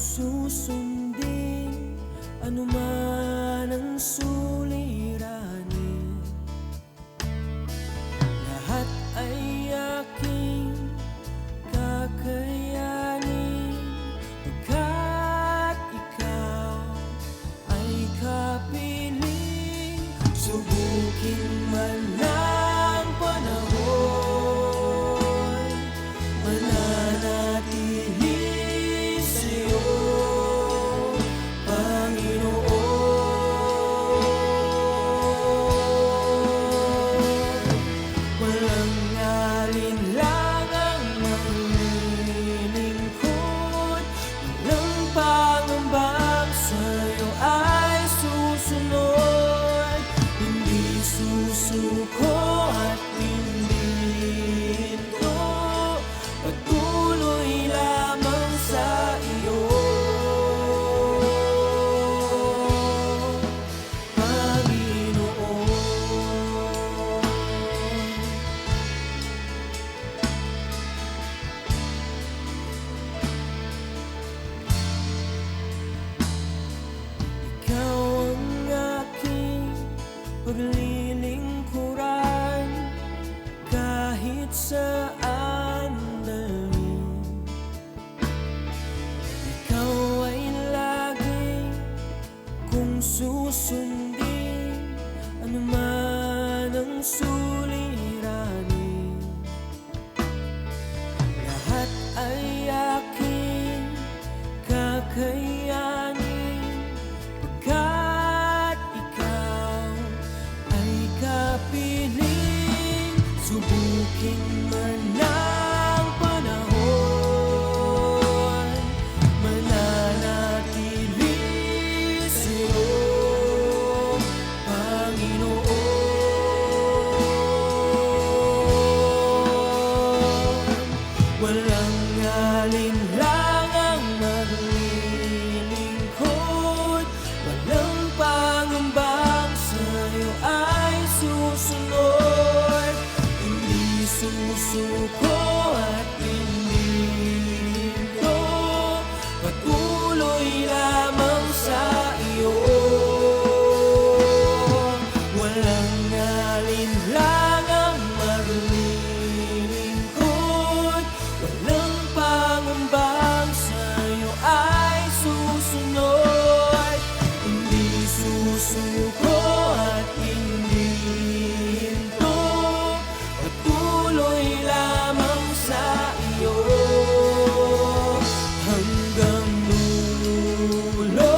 susundin anuman ang suliranin, lahat ay aking kakayanin, pagkat ikaw ay kapiling. Subukin man ng panahon, mananatili sa'yo, Panginoon. Walang alinlangang maglilingkod, walang pangambang sa'yo ay susunod, hindi susuko at hindi hinto, patuloy lamang sa iyo, Panginoon. Ikaw ang aking paglilingkuran, kahit saan dalhin. Ikaw ay lagi kung susundin anuman ang suliranin, lahat ay aking kakayanin, pagkat ikaw ay kapiling. Subukin man ng panahon, mananatili sa'yo, Panginoon. Walang alinlangang maglilingkod, walang pangambang sa'yo ay susunod, hindi susuko at hindi hinto, patuloy lamang sa iyo. Walang alinlangang maglilingkod, walang pangambang sa'yo ay susunod, hindi susuko at hindi hinto, patuloy lamang sa iyo, hanggang dulo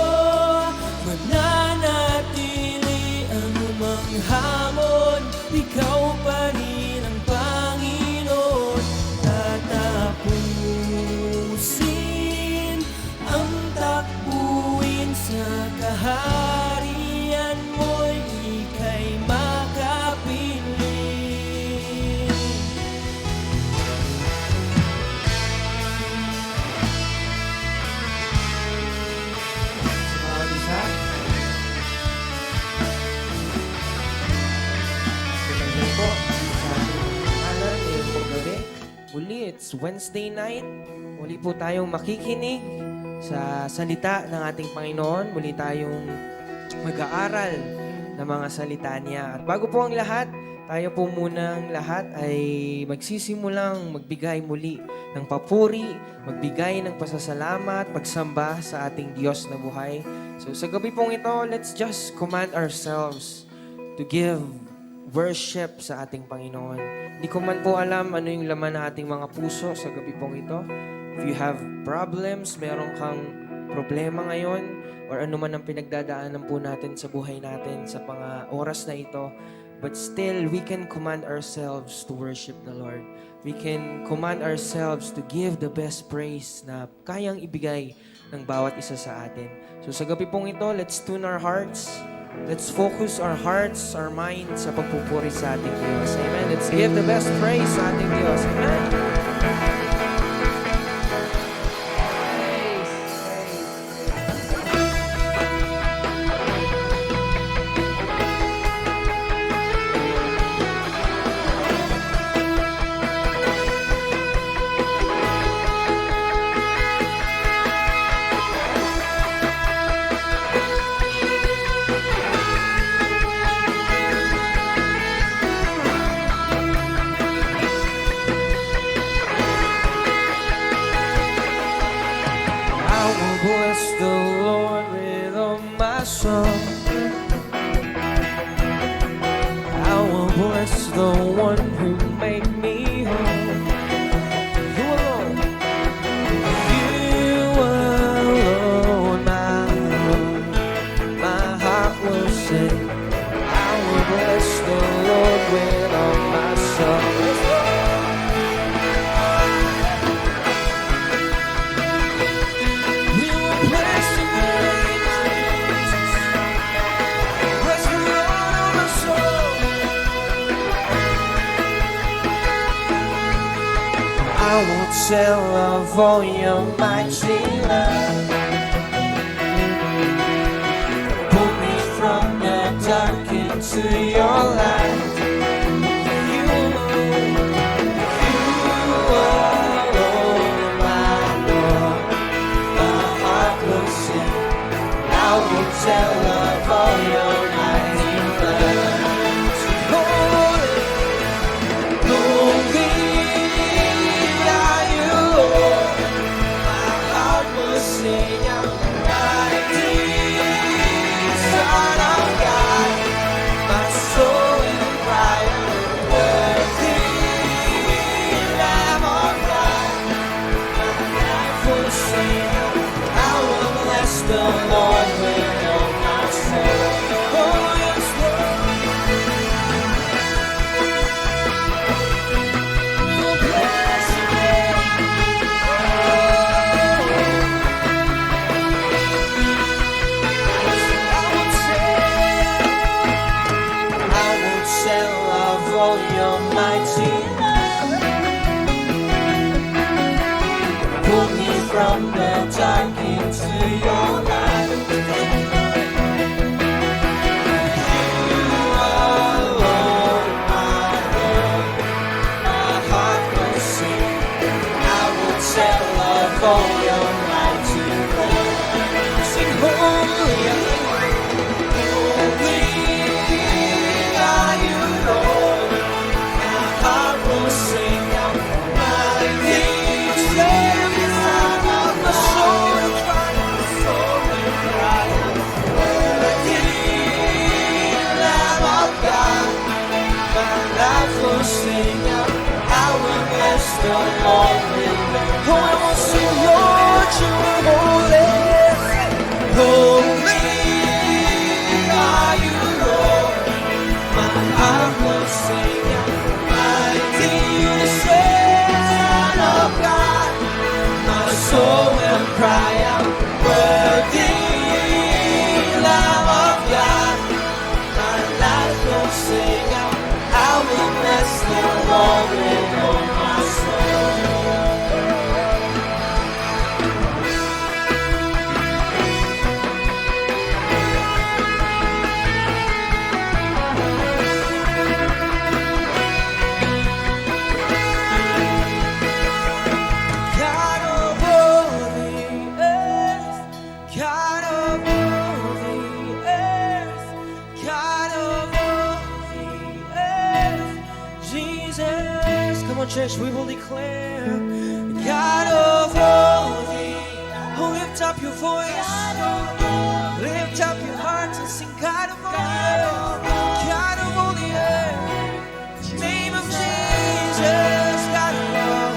mananatili anumang hamon. Ikaw pa rin ang Panginoon, tatapusin ang takbuhin sa kaharian mo'y ika'y makapiling. Bawat isa. Magandang po sa ating pangalan ngayong paggabi. Muli, it's Wednesday night. Muli po tayong makikinig sa salita ng ating Panginoon. Muli tayong mag-aaral ng mga salita niya. At bago po ang lahat, tayo po munang lahat ay magsisimulang magbigay muli ng papuri, magbigay ng pasasalamat, pagsamba sa ating Diyos na buhay. So sa gabi pong ito, let's just command ourselves to give worship sa ating Panginoon. Hindi ko man po alam ano yung laman ng ating mga puso sa gabi pong ito. If you have problems, meron kang problema ngayon, or ano man ang pinagdadaanan po natin sa buhay natin sa mga oras na ito, but still, we can command ourselves to worship the Lord. We can command ourselves to give the best praise na kayang ibigay ng bawat isa sa atin. So sa gabi pong ito, let's tune our hearts. Let's focus our hearts, our minds sa pagpupuri sa ating Diyos. Amen. Let's give the best praise sa ating Diyos. Amen. song. I will bless the one who made me whole. You alone, you alone, my heart will sing. I will bless the Lord with all my soul. We will bless the name of Jesus. Bless the Lord, oh my soul. I will tell of all your mighty love. Pull me from the dark into your light. You alone, my Lord. My heart will sing. I will tell of all your mighty love. Holy, holy are you, Lord. My heart will sing. I'm mighty Son of God. My soul will cry. Worthy Lamb of God. My life will sing. I will bless the Lord with all my soul. Oh, yes, Lord. We'll bless your name. I will tell of all your mighty love. Pull me from the dark into your light. You alone, my Lord. My heart will sing. I will tell of all your mighty love. Sing holy, holy are you, Lord. My heart will sing. I'm mighty Son of my soul will cry. My soul will cry. Worthy Lamb of God. My life will sing. I will bless the Lord with me. Oh, I will sing, Lord, you are holy. Holy are you, Lord. My heart will sing. Mighty Son of God. My soul will cry out. Worthy Lamb of God. My life will sing out. I will bless the Lord with all my soul. God of all the earth, God of all the earth, God of all the earth, Jesus. Come on, church, we will declare, God of all the earth. Oh, lift up your voice, lift up your hearts and sing, God of all the earth, God of all the earth, name of Jesus, God of all,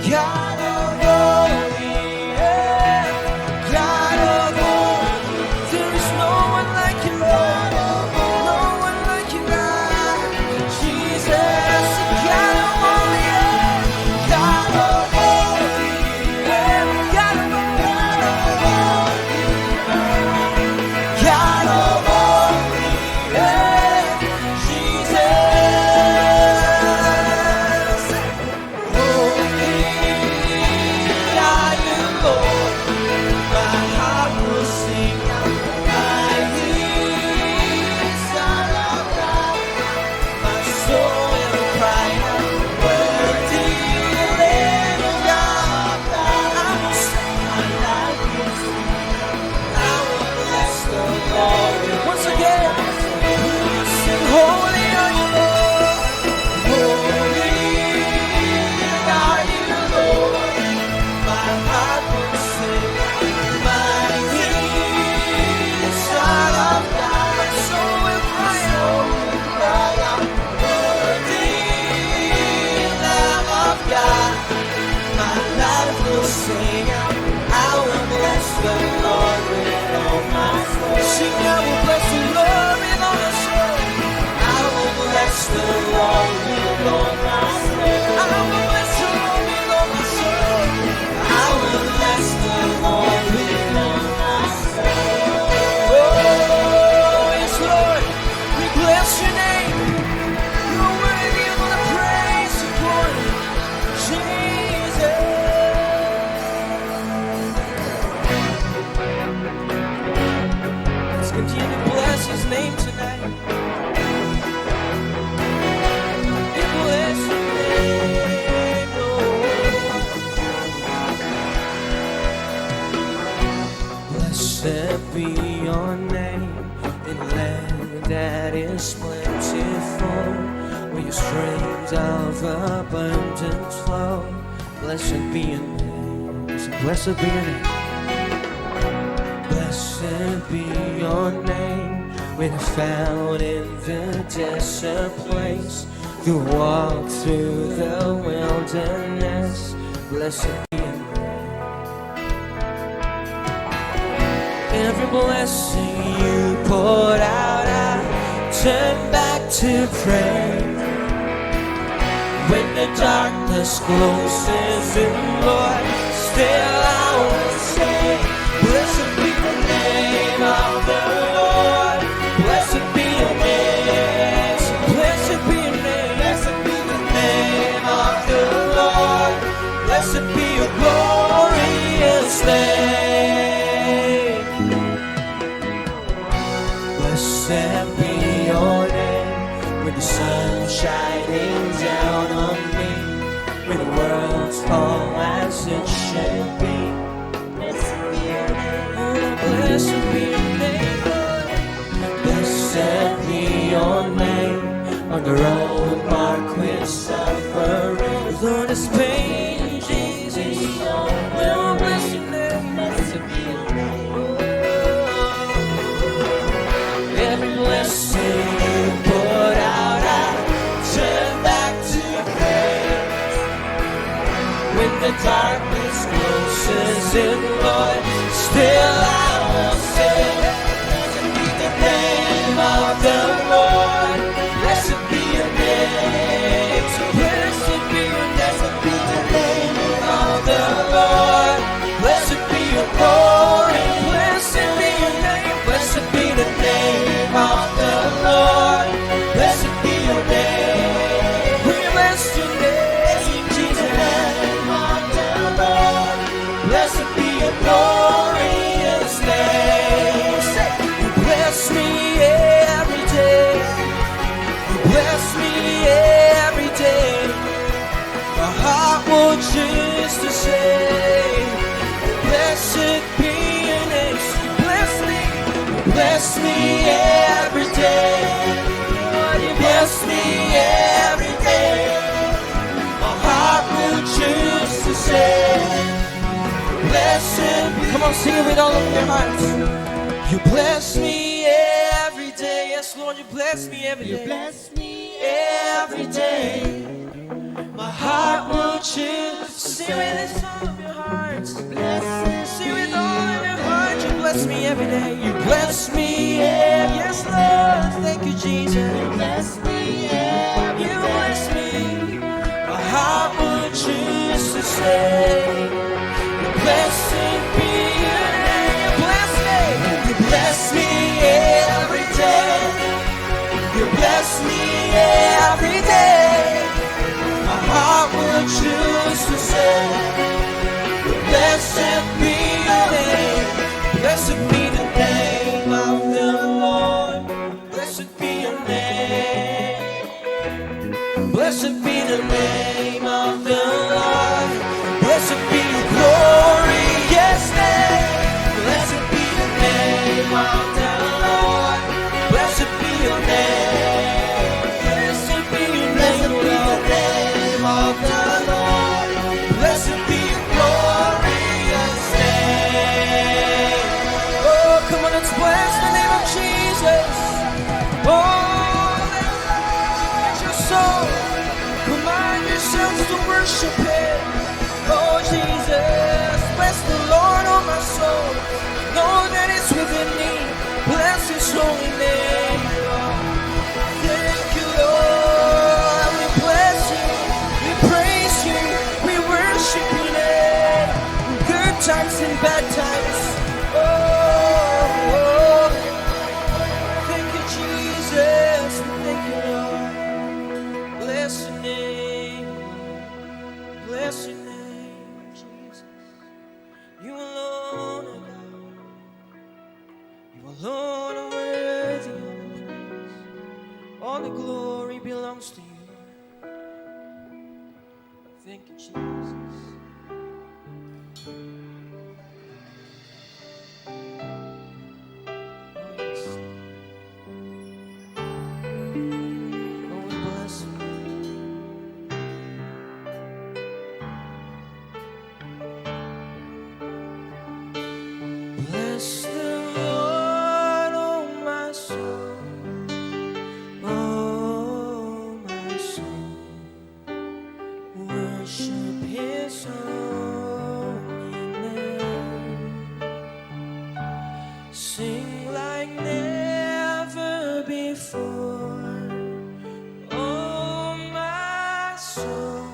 God of all the earth, God of all, there is no one like you, Lord, no one like you, God, Jesus, God of all the earth, God of all the earth, God of all the earth, God of all the earth. sing out, I will bless the Lord with all my soul. Sing, I will bless the Lord with all my soul. I will bless the Lord with all my soul. I will bless the Lord with all my soul. I will bless the Lord with all my soul. Oh, yes, Lord, we bless your name. You're worthy of the praise and glory, Jesus. Let's continue to bless his name tonight. We bless your name, Lord. Blessed be your name in land that is plentiful, where your streams of abundance flow. Blessed be your name. So blessed be your name. Blessed be your name, when I found in the desert place, you walk through the wilderness. Blessed be your name. Every blessing you poured out, I turn back to pray. When the darkness closes in, Lord, still I will say, blessed be the name of the Lord. Blessed be your name. Blessed be your name. Blessed be the name of the Lord. Blessed be your glorious name. Blessed be your name, with the sun shining down on me, when the world's all as it should be. Blessed be your name. Blessed be your name, Lord. Blessed be your name, on the road marked with suffering. Lord, it's pain, Jesus. Lord, bless your name. Blessed be your name. Every blessing you poured out, I turn back to praise. When the darkness closes in, Lord, still I will sing. Blessed be the name of the Lord. Blessed be your name. So blessed be your name. Blessed be the name of the Lord. Blessed be your glory. Blessed be your name. Blessed be the name of the Lord. Blessed be your name. We bless your name, Jesus. Name of the Lord. Blessed be your glorious name. Say, you bless me every day. You bless me every day. My heart will choose to say, blessed be your name. You bless me. Bless me every day. Lord, you bless me every day. My heart will choose to say, blessed be. Come on, sing it with all of your hearts. You bless me every day. Yes, Lord, you bless me every day. You bless me every day. My heart will choose to sing with all of your hearts. Blessed. Sing with all of your hearts. You bless me every day. You bless me every day. Yes, Lord. Thank you, Jesus. You bless me every day. You bless me. My heart will choose to say, blessed be your name. You bless me. You bless me every day. You bless me every day. My heart will choose to say, blessed be your name. Blessed be the name of the Lord. Blessed be your name. Blessed be the name of the Lord. Blessed be your glorious name. Blessed be the name of the Lord. Blessed be your name. Blessed be your name, Lord. Of the Lord, blessed be your glorious name. Oh, come on, let's bless the name of Jesus. Oh, let your soul command yourselves to worship Him. Oh, Jesus. bless your name, Jesus. You alone are God. You alone are worthy of the praise. All the glory belongs to you. Thank you, Jesus. Oh, yes. Oh, we bless you. Bless the Lord, oh my soul. Oh, my soul. Worship His holy name. Sing like never before. Oh, my soul,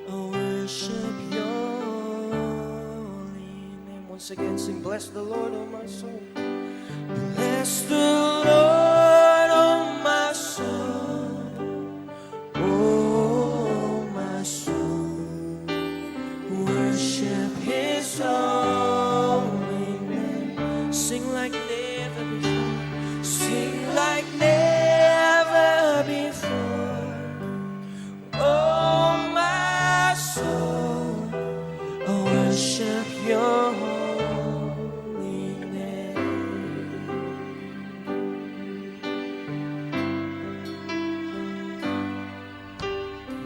I worship Your holy name. Once again, sing, bless the Lord, oh my soul. Bless the Lord, oh my soul. Oh, my soul, worship His holy name. Sing like never before. Sing like never before. Oh, my soul, I worship Your holy name.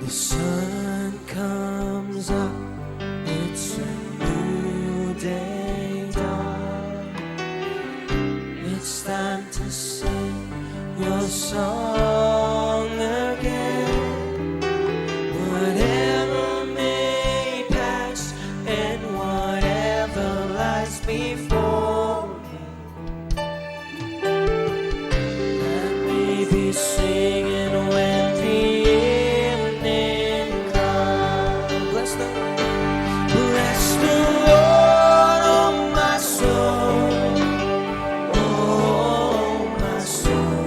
The sun comes up, it's a new day dawn. It's time to sing Your song again. Whatever may pass and whatever lies before me, let me be singing when the evening comes. Bless the Lord. Bless the Lord, oh my soul. Oh, my soul.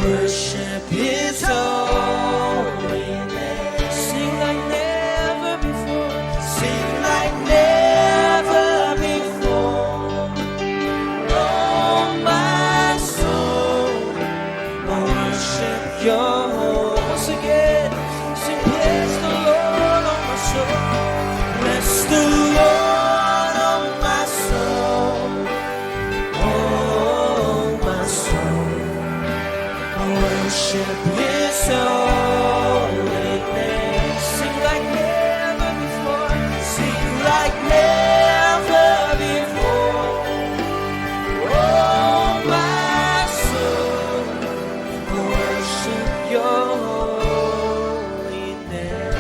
Worship His holy name. Sing like never before. Sing like never before. Oh, my soul, I worship Your holy. Once again, sing, bless the Lord, oh my soul. Bless the Lord, oh my soul. Oh, my soul, I worship His holy name. Sing like never before. Sing like never before. Oh, my soul, I worship Your holy name.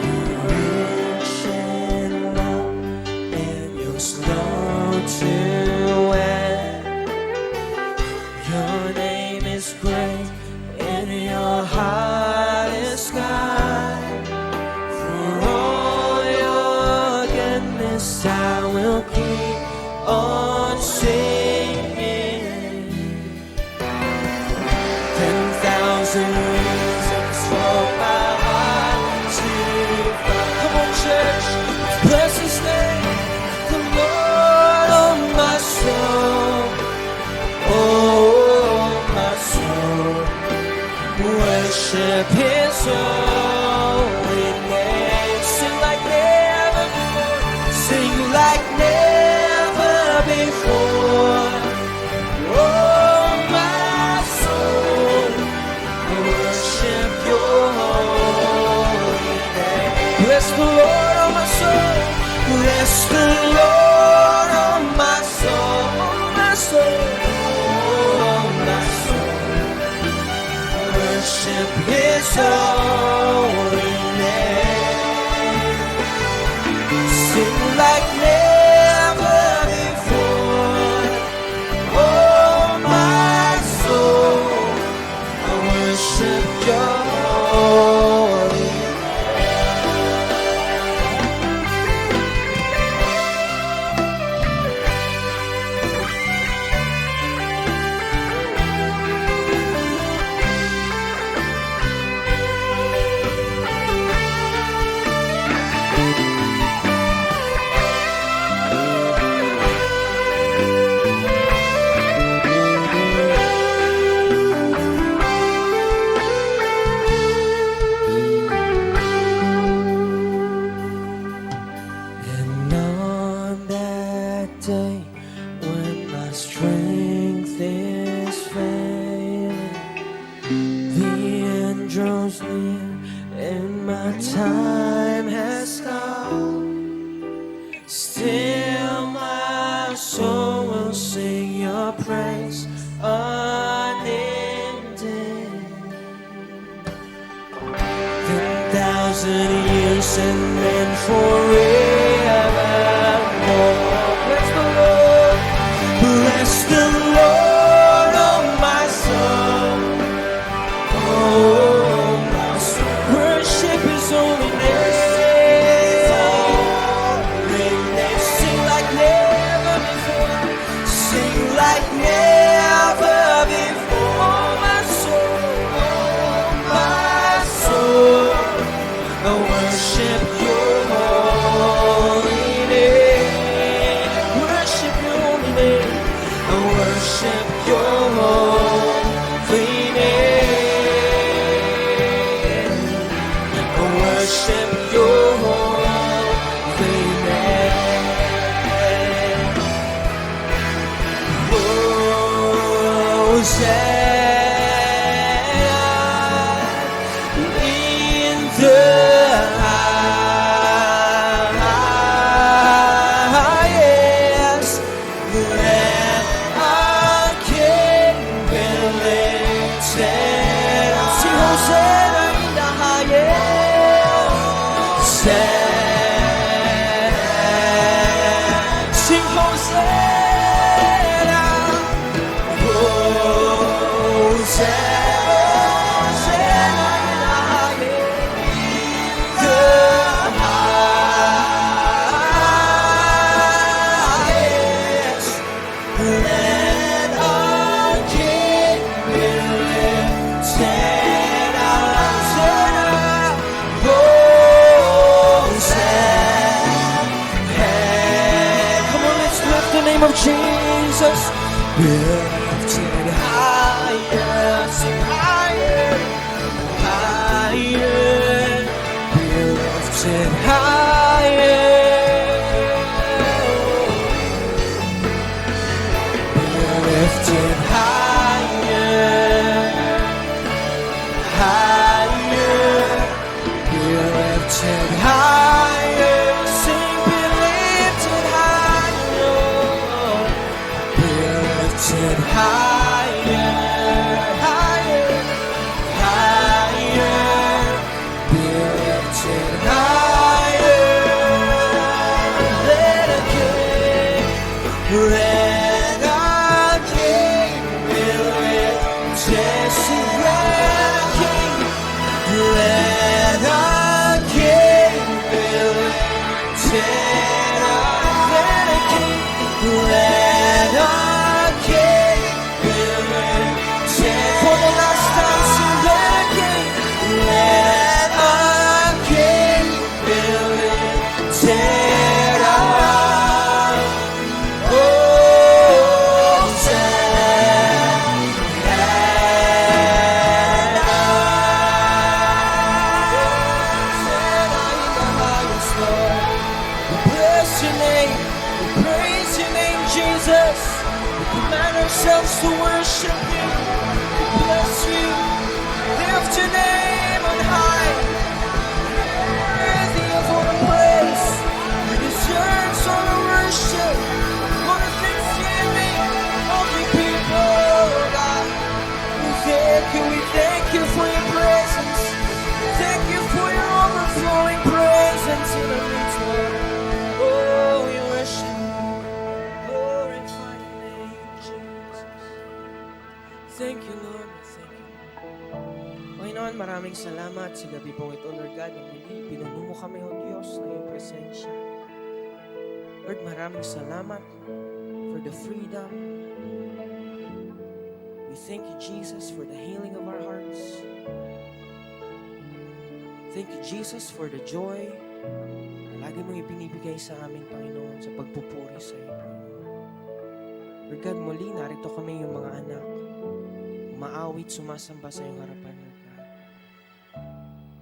Rich in love and You're slow to anger. Your name is great and Your heart is kind. For all Your goodness, I will keep on singing. 10,000 reasons for my heart to find. Come on, church, bless His name. The Lord, oh my soul. Oh, my soul, worship His holy name. Sing like never before. Sing like never before. Oh, my soul, worship Your holy name. Bless the Lord, oh my soul. Bless the Lord, oh my soul. My soul, oh my soul, worship His holy name. Sing like never before. Oh, my soul, I worship Your holy name. strength is failing, the end draws near, and my time has come. Still my soul will sing your praise unending. 10,000 years and then forevermore. Bless the Lord, bless the Lord, oh my soul, oh my soul. Worship His holy name. Sing like never before. Sing like never before. Oh my soul, oh my soul. I worship your holy name. Worship your holy name. I worship your holy name. I worship your holy name. Hosanna in the highest. Let our King be lifted up. Sing Hosanna in the highest. Sing Hosanna. Hosanna in the highest. The highest. Let our King be lifted up. Hosanna. Come on, let's lift the name of Jesus. We're lifted higher, sing higher, higher. We're lifted higher. We're lifted higher, higher. We're lifted higher. Sing, be lifted higher. We're lifted higher, higher, higher. We're lifted higher. Let our King be lifted. Sing, let our King, let our King be lifted up. Let our King, let our King be lifted. For the last time, sing, let our King, let our King be lifted up. Bless your name, we praise your name, Jesus. We command ourselves to worship you, to bless you, lift your name on high. Worthy of all the praise, you deserve all the worship, all the thanksgiving of your people, oh God. We thank you for your presence. Thank you for your overflowing presence in our midst, Lord. Oh, we worship you. Glorify your name, Jesus. Thank you, Lord. Thank you. Panginoon, maraming salamat sa gabi pong ito, Lord God. Na muli, pinuno mo kami, O Diyos, na iyong presensya. Lord, maraming salamat for the freedom. We thank you, Jesus, for the healing of our hearts. Thank you, Jesus, for the joy na lagi mong ibinibigay sa amin, Panginoon, sa pagpupuri sa iyo, Panginoon. Lord God, muli, narito kami yung mga anak, umaawit, sumasamba sa iyong harapan, Lord God.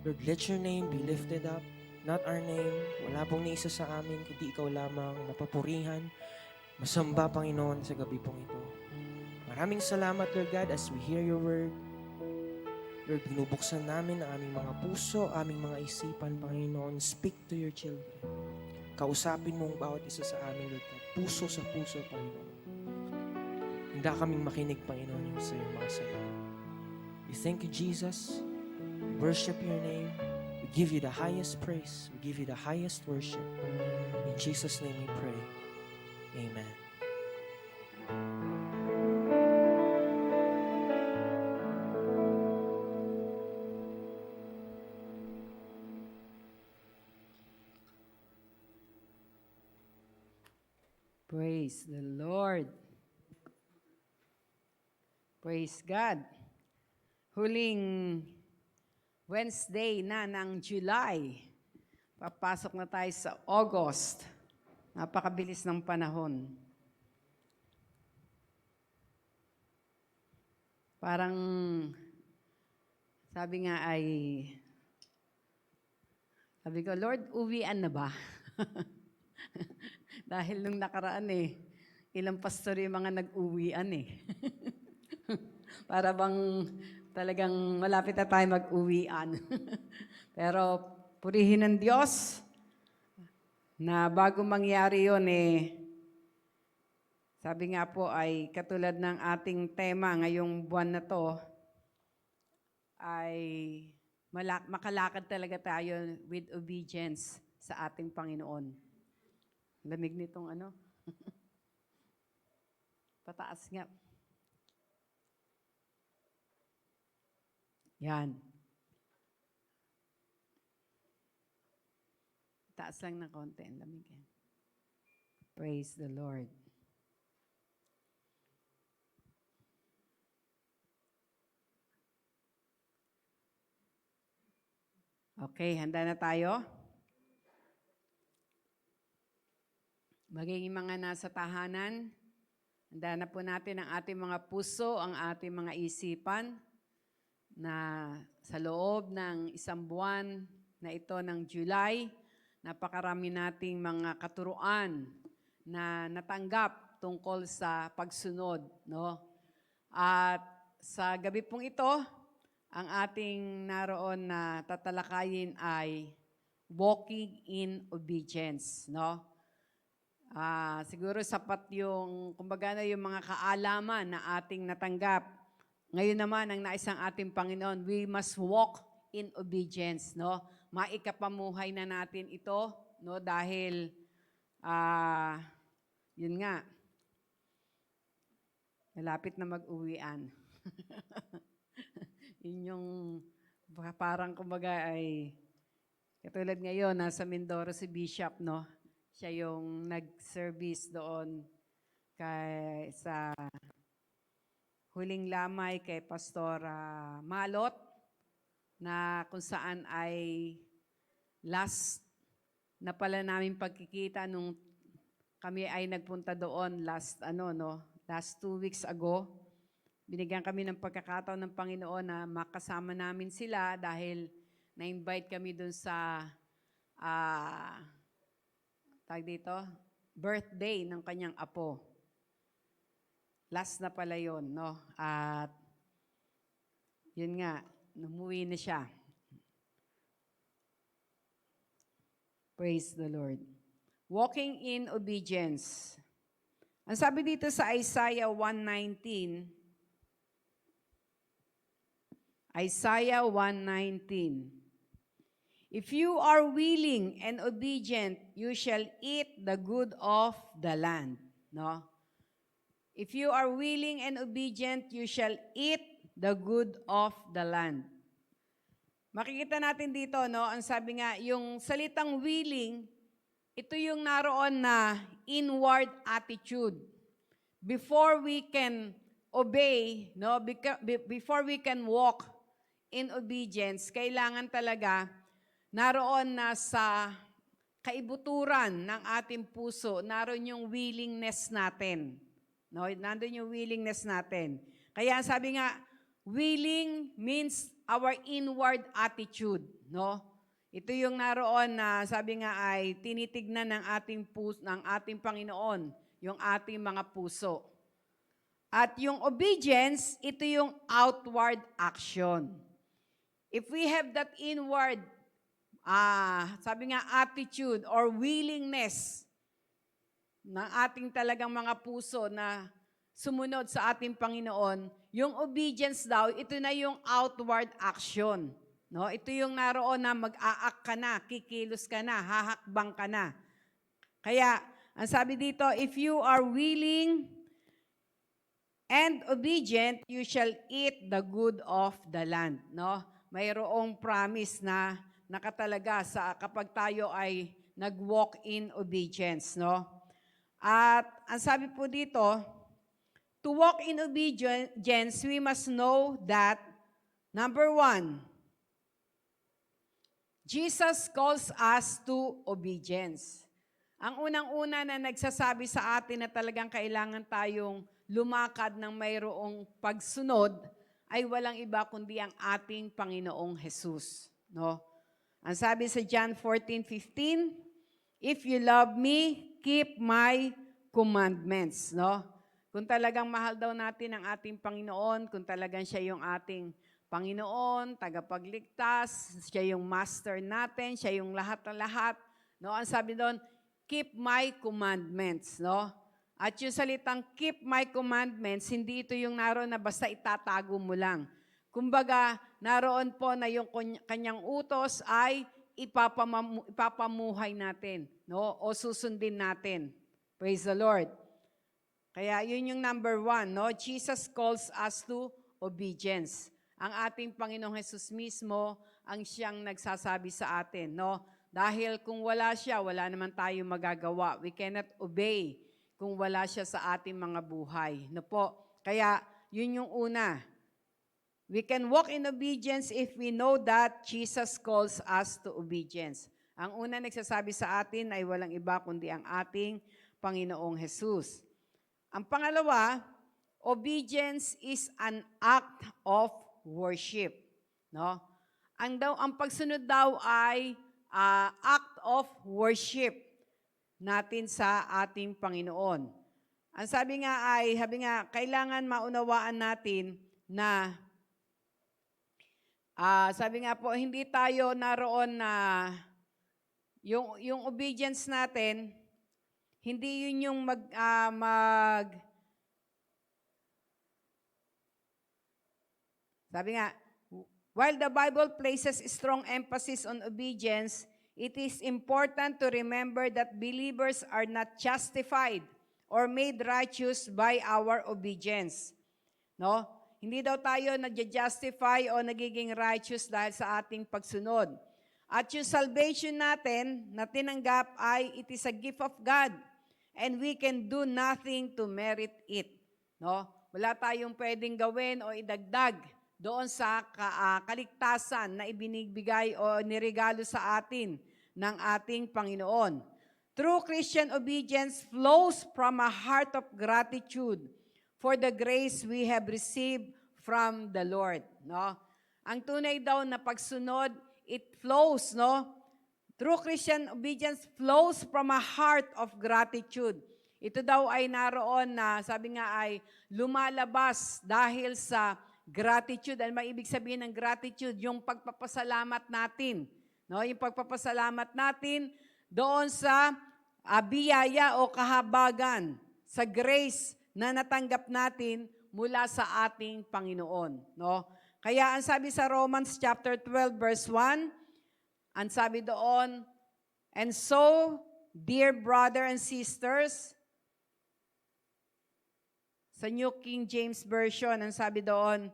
Lord, let your name be lifted up, not our name. Wala pong niisa sa amin, kundi ikaw lamang, mapapurihan, masamba, Panginoon, sa gabi pong ito. Maraming salamat, Lord God, as we hear your word. Lord, binubuksan namin ang aming mga puso, aming mga isipan, Panginoon. Speak to your children. Kausapin mo ang bawat isa sa amin, Lord God. Puso sa puso, Panginoon. Handa kaming makinig, Panginoon, yung sa iyong mga salita. We thank you, Jesus. We worship your name. We give you the highest praise. We give you the highest worship. In Jesus' name we pray. Amen. Praise the Lord. Praise God. Huling Wednesday na ng July. Papasok na tayo sa August. Napakabilis ng panahon. Parang, sabi ko, Lord, uwian na ba? Dahil nung nakaraan ilang pastor yung mga nag-uwian Para bang talagang malapit na tayo mag-uwian. Pero purihin ng Diyos na bago mangyari yun sabi nga po ay katulad ng ating tema ngayong buwan na to, ay makalakad talaga tayo with obedience sa ating Panginoon. Lamig nitong pataas nga. Yan. Taas lang ng konti. Ang lamig yan. Praise the Lord. Okay, handa na tayo? Magiging mga nasa tahanan, handa na po natin ang ating mga puso, ang ating mga isipan na sa loob ng isang buwan na ito ng July, napakarami nating mga katuruan na natanggap tungkol sa pagsunod. No? At sa gabi pong ito, ang ating naroon na tatalakayin ay walking in obedience. No? Siguro sapat yung, kumbaga na yung mga kaalaman na ating natanggap. Ngayon naman, ang naisang ating Panginoon, we must walk in obedience. No? Maikapamuhay na natin ito, no? Dahil, yun nga, malapit na mag-uwian. Yun yung parang kumbaga ay, katulad ngayon, nasa Mindoro si Bishop, no? Siya yung nag-service doon sa huling lamay kay Pastor Malot na kung saan ay last na pala namin pagkikita nung kami ay nagpunta doon last 2 weeks ago. Binigyan kami ng pagkakataon ng Panginoon na makasama namin sila dahil na-invite kami doon sa birthday ng kanyang apo. Last na pala yun, no? At yun nga, umuwi na siya. Praise the Lord. Walking in obedience. Ang sabi dito sa Isaiah 1:19, Isaiah 1:19, if you are willing and obedient, you shall eat the good of the land. No? If you are willing and obedient, you shall eat the good of the land. Makikita natin dito, no? Ang sabi nga, yung salitang willing, ito yung naroon na inward attitude. Before we can obey, no? Before we can walk in obedience, kailangan talaga naroon na sa kaibuturan ng ating puso, naroon yung willingness natin. No, nandun yung willingness natin. Kaya sabi nga, willing means our inward attitude. No? Ito yung naroon na sabi nga ay tinitignan ng ating Panginoon, yung ating mga puso. At yung obedience, ito yung outward action. If we have that inward, sabi nga, attitude or willingness ng ating talagang mga puso na sumunod sa ating Panginoon, yung obedience daw, ito na yung outward action. No? Ito yung naroon na mag-aak ka na, kikilos ka na, hahakbang ka na. Kaya, ang sabi dito, if you are willing and obedient, you shall eat the good of the land. No? Mayroong promise na nakatalaga sa kapag tayo ay nag-walk in obedience. No? At ang sabi po dito, to walk in obedience, we must know that, number 1, Jesus calls us to obedience. Ang unang-una na nagsasabi sa atin na talagang kailangan tayong lumakad ng mayroong pagsunod ay walang iba kundi ang ating Panginoong Jesus. No? Ang sabi sa John 14:15, if you love me, keep my commandments. No? Kung talagang mahal daw natin ang ating Panginoon, kung talagang siya yung ating Panginoon, tagapagligtas, siya yung master natin, siya yung lahat ng lahat. No? Ang sabi doon, keep my commandments. No? At yung salitang keep my commandments, hindi ito yung naroon na basta itatago mo lang. Kumbaga, naroon po na yung kanyang utos ay ipapamuhay natin. No? O susundin natin. Praise the Lord. Kaya yun yung number 1. No? Jesus calls us to obedience. Ang ating Panginoong Jesus mismo ang siyang nagsasabi sa atin. No? Dahil kung wala siya, wala naman tayo magagawa. We cannot obey kung wala siya sa ating mga buhay. No po? Kaya yun yung una. We can walk in obedience if we know that Jesus calls us to obedience. Ang una nagsasabi sa atin ay walang iba kundi ang ating Panginoong Jesus. Ang pangalawa, obedience is an act of worship. No? Ang pagsunod daw ay act of worship natin sa ating Panginoon. Ang sabi nga, kailangan maunawaan natin na sabi nga po, hindi tayo naroon na yung obedience natin, hindi yun yung sabi nga, while the Bible places strong emphasis on obedience, it is important to remember that believers are not justified or made righteous by our obedience. No? Hindi daw tayo nag-justify o nagiging righteous dahil sa ating pagsunod. At yung salvation natin na tinanggap ay it is a gift of God and we can do nothing to merit it. No? Wala tayong pwedeng gawin o idagdag doon sa kaligtasan na ibinibigay o niregalo sa atin ng ating Panginoon. True Christian obedience flows from a heart of gratitude for the grace we have received from the Lord. No? Ang tunay daw na pagsunod, it flows, no? True Christian obedience flows from a heart of gratitude. Ito daw ay naroon na, sabi nga ay lumalabas dahil sa gratitude. Ano maibig sabihin ng gratitude? Yung pagpapasalamat natin. No? Yung pagpapasalamat natin doon sa biyaya o kahabagan, sa grace na natanggap natin mula sa ating Panginoon. No? Kaya ang sabi sa Romans chapter 12 verse 1, ang sabi doon, and so, dear brother and sisters, sa New King James Version, ang sabi doon,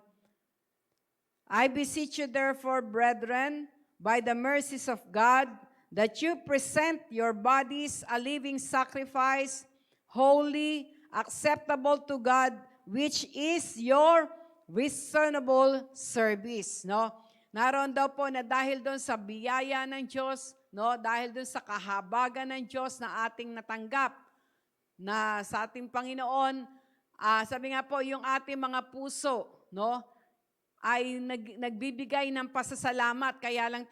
I beseech you therefore, brethren, by the mercies of God, that you present your bodies a living sacrifice, holy, acceptable to God, which is your reasonable service. No? Naroon daw po na dahil doon sa biyaya ng Diyos, no? Dahil doon sa kahabagan ng Diyos na ating natanggap na sa ating Panginoon, sabi nga po, yung ating mga puso, no, ay nagbibigay ng pasasalamat, kaya lang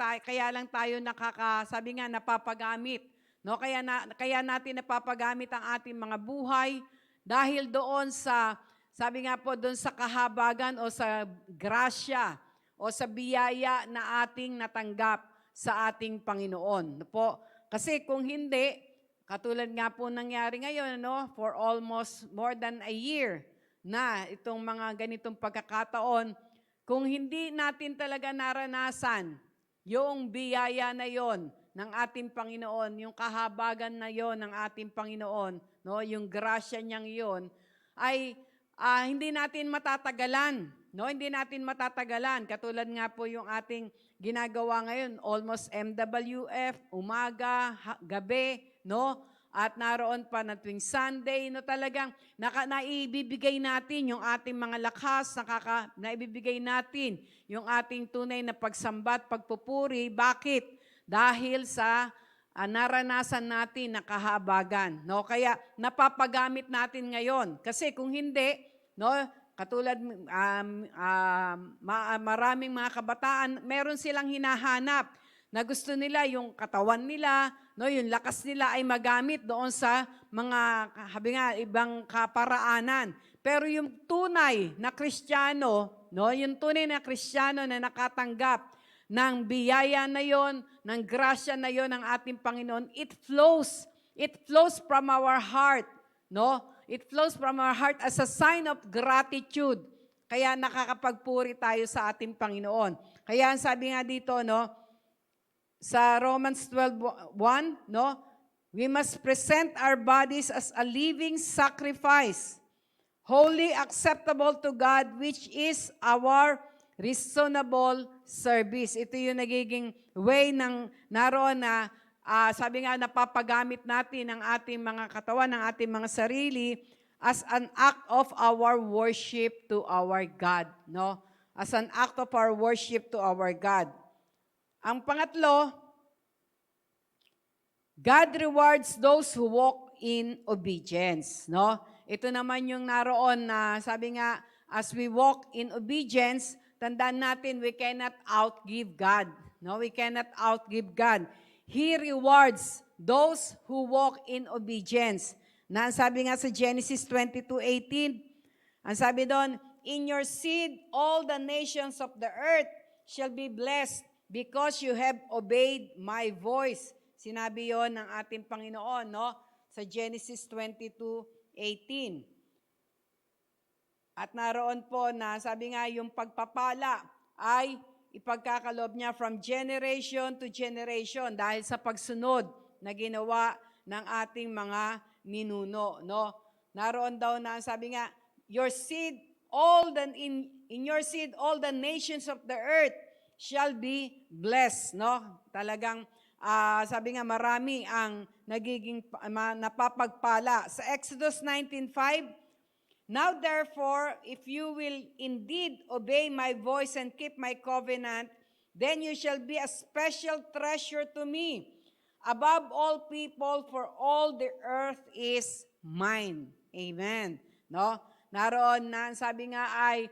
tayo sabi nga, napapagamit. No? Kaya natin napapagamit ang ating mga buhay dahil doon sa sabi nga po doon sa kahabagan o sa grasya o sa biyaya na ating natanggap sa ating Panginoon. Po? Kasi kung hindi, katulad nga po nangyari ngayon, for almost more than a year na itong mga ganitong pagkakataon, kung hindi natin talaga naranasan yung biyaya na yon ng ating Panginoon, yung kahabagan na yon ng ating Panginoon, yung grasya niyang yon, ay hindi natin matatagalan. Hindi natin matatagalan. Katulad nga po yung ating ginagawa ngayon, almost MWF, umaga, gabi, at naroon pa na tuwing Sunday, talagang naibibigay natin yung ating mga lakas, naibibigay natin yung ating tunay na pagsambat, pagpupuri. Bakit? Dahil sa naranasan natin na kahabagan. Kaya napapagamit natin ngayon. Kasi kung hindi, katulad maraming mga kabataan, meron silang hinahanap na gusto nila yung katawan nila, yung lakas nila ay magamit doon sa mga ibang kaparaanan. Pero yung tunay na Kristiyano, yung tunay na Kristiyano na nakatanggap ng biyaya na yon, ng grasya na yon ng ating Panginoon, it flows from our heart, It flows from our heart as a sign of gratitude. Kaya nakakapagpuri tayo sa ating Panginoon. Kaya ang sabi nga dito, sa Romans 12:1, we must present our bodies as a living sacrifice, holy, acceptable to God, which is our reasonable service. Ito yung nagiging way ng naroon na sabi nga, napapagamit natin ang ating mga katawan, ang ating mga sarili as an act of our worship to our God. As an act of our worship to our God. Ang pangatlo, God rewards those who walk in obedience. Ito naman yung naroon na sabi nga, as we walk in obedience, tandaan natin, we cannot outgive God. We cannot outgive God. He rewards those who walk in obedience. Na ang sabi nga sa Genesis 22:18, ang sabi doon, in your seed all the nations of the earth shall be blessed because you have obeyed my voice. Sinabi yon ng ating Panginoon, sa Genesis 22:18. At naroon po na sabi nga yung pagpapala ay ipagkakaloob niya from generation to generation dahil sa pagsunod na ginawa ng ating mga ninuno. Naroon daw na sabi nga, your seed, in your seed, all the nations of the earth shall be blessed. Talagang, sabi nga, marami ang nagiging napapagpala. Sa Exodus 19:5, now therefore, if you will indeed obey my voice and keep my covenant, then you shall be a special treasure to me above all people, for all the earth is mine. Amen. Naroon na, sabi nga ay,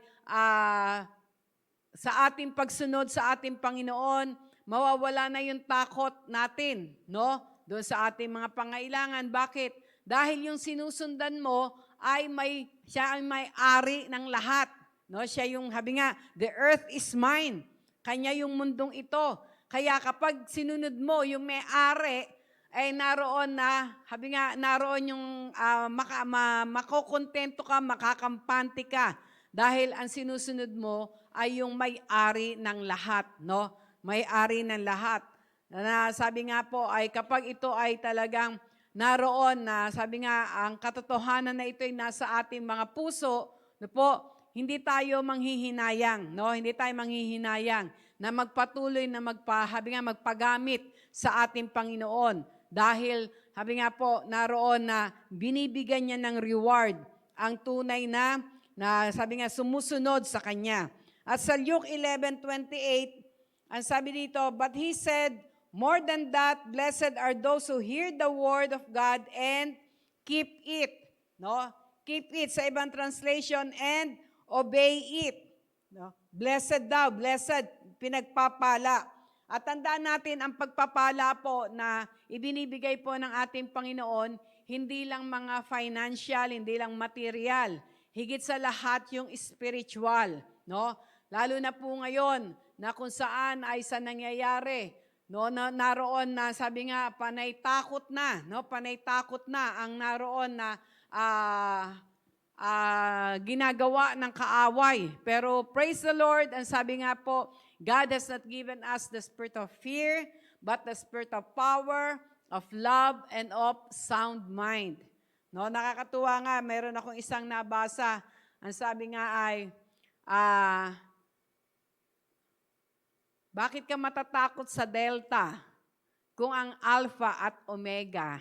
sa ating pagsunod sa ating Panginoon, mawawala na yung takot natin, doon sa ating mga pangailangan. Bakit? Dahil yung sinusundan mo ay siya ay may-ari ng lahat. Siya yung, sabi nga, the earth is mine. Kanya yung mundong ito. Kaya kapag sinunod mo yung may-ari, ay naroon na, sabi nga, naroon yung makokontento ka, makakampante ka. Dahil ang sinusunod mo ay yung may-ari ng lahat. May-ari ng lahat. Na sabi nga po ay kapag ito ay talagang naroon na, sabi nga, ang katotohanan na ito ay nasa ating mga puso, hindi tayo manghihinayang, Hindi tayo manghihinayang na magpatuloy na magpagamit sa ating Panginoon. Dahil, sabi nga po, naroon na binibigyan niya ng reward ang tunay na sabi nga, sumusunod sa Kanya. At sa Luke 11:28, ang sabi dito, but he said, more than that, blessed are those who hear the word of God and keep it. Keep it sa ibang translation and obey it. Blessed daw, blessed, pinagpapala. At tandaan natin ang pagpapala po na ibinibigay po ng ating Panginoon, hindi lang mga financial, hindi lang material, higit sa lahat yung spiritual, no? Lalo na po ngayon na kung saan ay sa nangyayari, no, naroon na sabi nga panay takot na, no? Panay takot na ang naroon na ginagawa ng kaaway. Pero praise the Lord, ang sabi nga po, God has not given us the spirit of fear, but the spirit of power, of love, and of sound mind. No, nakakatuwa nga, meron akong isang nabasa. Ang sabi nga ay, bakit ka matatakot sa Delta kung ang Alpha at Omega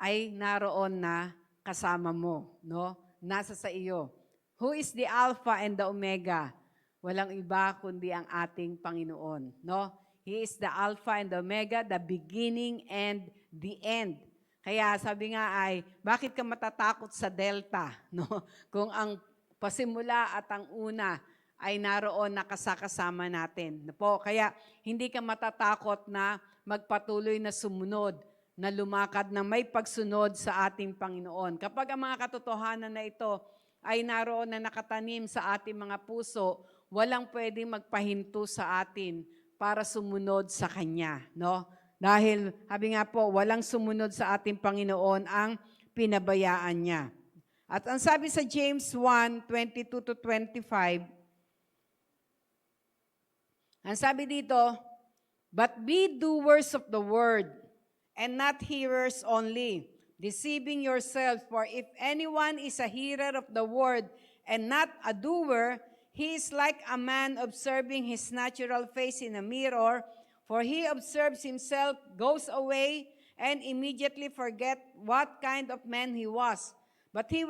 ay naroon na kasama mo, no? Nasa sa iyo. Who is the Alpha and the Omega? Walang iba kundi ang ating Panginoon, no? He is the Alpha and the Omega, the beginning and the end. Kaya sabi nga ay, bakit ka matatakot sa Delta, no? Kung ang pasimula at ang una ay naroon nakasakasama natin. Po, kaya hindi ka matatakot na magpatuloy na sumunod, na lumakad na may pagsunod sa ating Panginoon. Kapag ang mga katotohanan na ito ay naroon na nakatanim sa ating mga puso, walang pwedeng magpahinto sa atin para sumunod sa Kanya. No? Dahil, sabi nga po, walang sumunod sa ating Panginoon ang pinabayaan niya. At ang sabi sa James 1:22-25, ang sabi dito, but be doers of the word, and not hearers only, deceiving yourselves. For if anyone is a hearer of the word, and not a doer, he is like a man observing his natural face in a mirror, for he observes himself, goes away, and immediately forget what kind of man he was. But he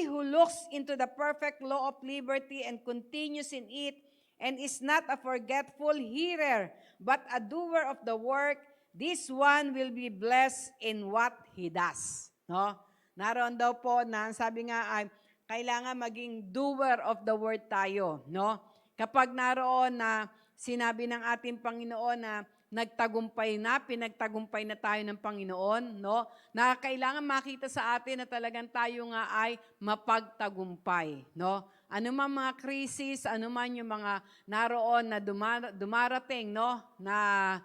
who looks into the perfect law of liberty and continues in it, and is not a forgetful hearer, but a doer of the work, this one will be blessed in what he does. No? Naroon daw po na sabi nga ay, kailangan maging doer of the word tayo. No? Kapag naroon na sinabi ng ating Panginoon na pinagtagumpay na tayo ng Panginoon, no? Na kailangan makita sa atin na talagang tayo nga ay mapagtagumpay, no? Ano man mga krisis, ano man yung mga naroon na dumarating, no? Na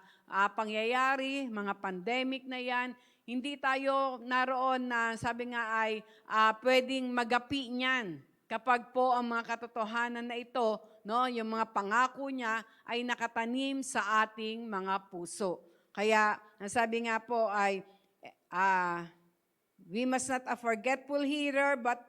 pangyayari, mga pandemic na yan, hindi tayo naroon na sabi nga ay pwedeng magapi niyan. Kapag po ang mga katotohanan na ito, no, yung mga pangako niya ay nakatanim sa ating mga puso. Kaya, ang sabi nga po ay, we must not a forgetful hearer, but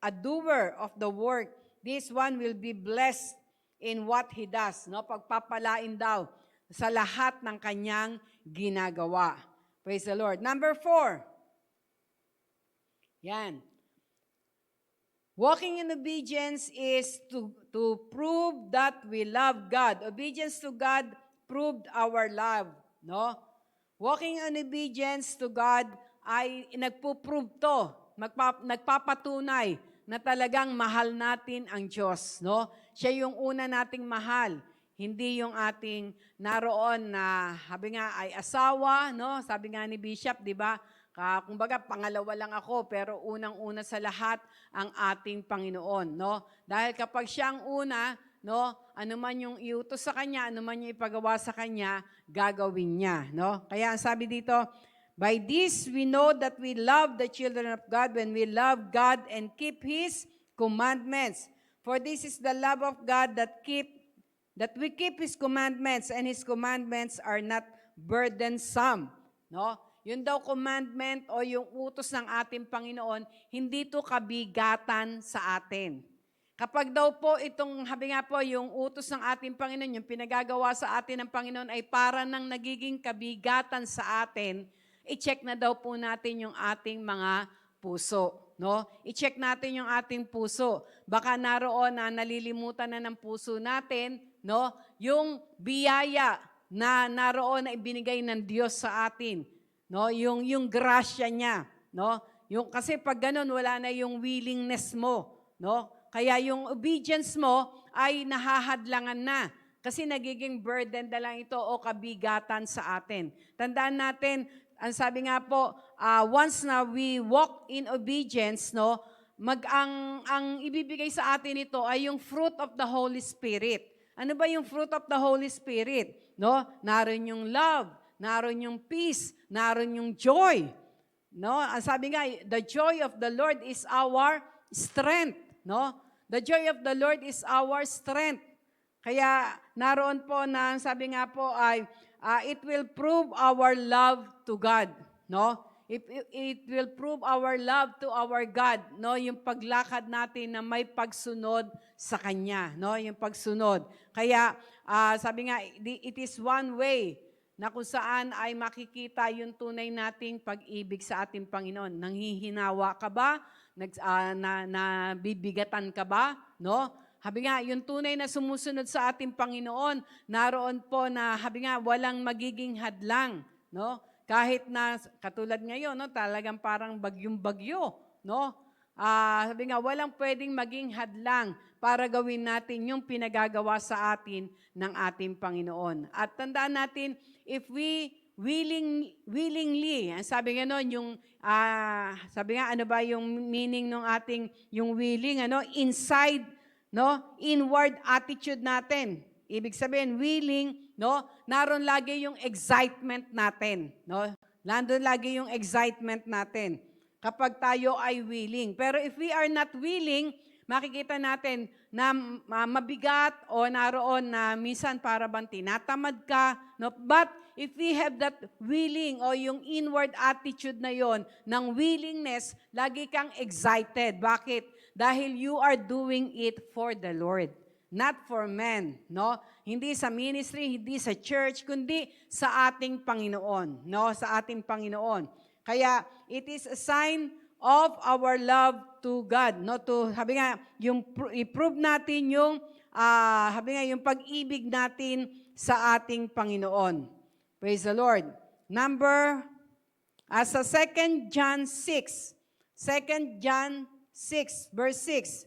a doer of the work. This one will be blessed in what he does. No? Pagpapalain daw sa lahat ng kanyang ginagawa. Praise the Lord. Number 4. Yan. Walking in obedience is to prove that we love God. Obedience to God proved our love. No? Walking in obedience to God ay nagpo-prove to, nagpapatunay na talagang mahal natin ang Diyos. No? Siya yung una nating mahal. Hindi yung ating naroon na, sabi nga ay asawa, no? Sabi nga ni Bishop, di ba? Kumbaga, pangalawa lang ako, pero unang-una sa lahat ang ating Panginoon, no? Dahil kapag siya ang una, no, ano man yung iutos sa Kanya, ano man yung ipagawa sa Kanya, gagawin niya, no? Kaya ang sabi dito, by this we know that we love the children of God when we love God and keep His commandments. For this is the love of God that we keep His commandments, and His commandments are not burdensome, no? Yun daw commandment o yung utos ng ating Panginoon, hindi to kabigatan sa atin. Kapag daw po itong, habi nga po, yung utos ng ating Panginoon, yung pinagagawa sa atin ng Panginoon ay para nang nagiging kabigatan sa atin, i-check na daw po natin yung ating mga puso. No? I-check natin yung ating puso. Baka naroon na nalilimutan na ng puso natin, no? Yung biyaya na naroon na ibinigay ng Diyos sa atin. No, yung grasya niya, no? Yung kasi pag ganun wala na yung willingness mo, no? Kaya yung obedience mo ay nahahadlangan na kasi nagiging burden na lang ito o kabigatan sa atin. Tandaan natin, ang sabi nga po, once na we walk in obedience, no, ang ibibigay sa atin ito ay yung fruit of the Holy Spirit. Ano ba yung fruit of the Holy Spirit? No? Naroon yung love, naroon yung peace, naroon yung joy. No? Ang sabi nga, the joy of the Lord is our strength. No? The joy of the Lord is our strength. Kaya naroon po na sabi nga po ay it will prove our love to God, no? It will prove our love to our God, no? Yung paglakad natin na may pagsunod sa kanya, no? Yung pagsunod. Kaya sabi nga it is one way na kung saan ay makikita yung tunay nating pag-ibig sa ating Panginoon. Nanghihinawa ka ba? Nabibigatan ka ba? No? Habi nga, yung tunay na sumusunod sa ating Panginoon, naroon po na, habi nga, walang magiging hadlang. No? Kahit na, katulad ngayon, no, talagang parang bagyong-bagyo. No? Sabi nga, walang pwedeng maging hadlang para gawin natin yung pinagagawa sa atin ng ating Panginoon. At tandaan natin, if we willingly, sabi nga no, yung, sabi nga, ano ba yung meaning ng ating, yung willing, inside, no, inward attitude natin. Ibig sabihin, willing, no, naroon lagi yung excitement natin, no? Nandun lagi yung excitement natin kapag tayo ay willing. Pero if we are not willing, makikita natin na mabigat o naroon na minsan para bang tinatamad ka, no? But if we have that willing o yung inward attitude na yon ng willingness, lagi kang excited. Bakit? Dahil you are doing it for the Lord, not for men, no? Hindi sa ministry, hindi sa church, kundi sa ating Panginoon, no? Sa ating Panginoon. Kaya it is a sign of our love to God, no? To sabi nga, yung i-prove natin yung sabi nga yung pag-ibig natin sa ating Panginoon. Praise the Lord. Sa 2 John 6, 2 John 6, verse 6.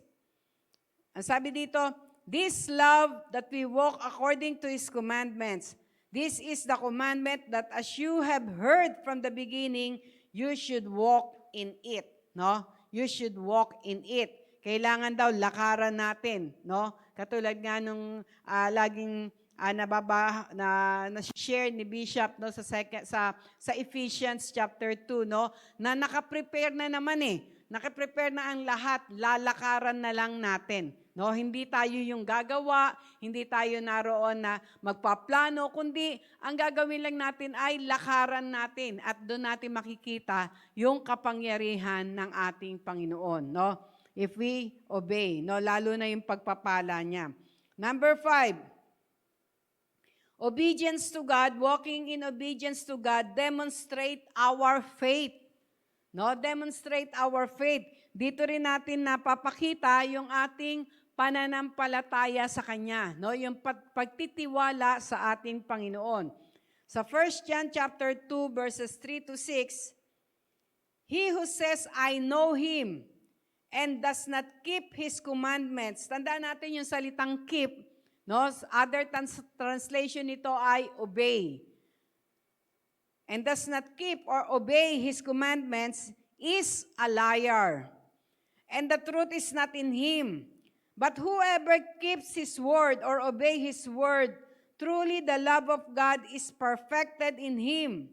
Ang sabi dito, this love that we walk according to His commandments, this is the commandment that as you have heard from the beginning, you should walk in it. No? You should walk in it. Kailangan daw lakaran natin. No? Katulad nga nung laging na-share ni Bishop no, sa Ephesians chapter 2, no? Na nakaprepare na naman Nakaprepare na ang lahat, lalakaran na lang natin. No, hindi tayo yung gagawa, hindi tayo naroon na magpaplano, kundi ang gagawin lang natin ay lakaran natin at doon natin makikita yung kapangyarihan ng ating Panginoon, no? If we obey, no, lalo na yung pagpapala niya. 5, obedience to God, walking in obedience to God, demonstrate our faith. No, demonstrate our faith. Dito rin natin napapakita yung ating pananampalataya sa Kanya, no? Yung pagtitiwala sa ating Panginoon. Sa 1 John chapter 2 verses 3 to 6, he who says I know him and does not keep his commandments. Tandaan natin yung salitang keep, no? Other translation nito ay obey. And does not keep or obey His commandments is a liar. And the truth is not in him. But whoever keeps His word or obey His word, truly the love of God is perfected in him.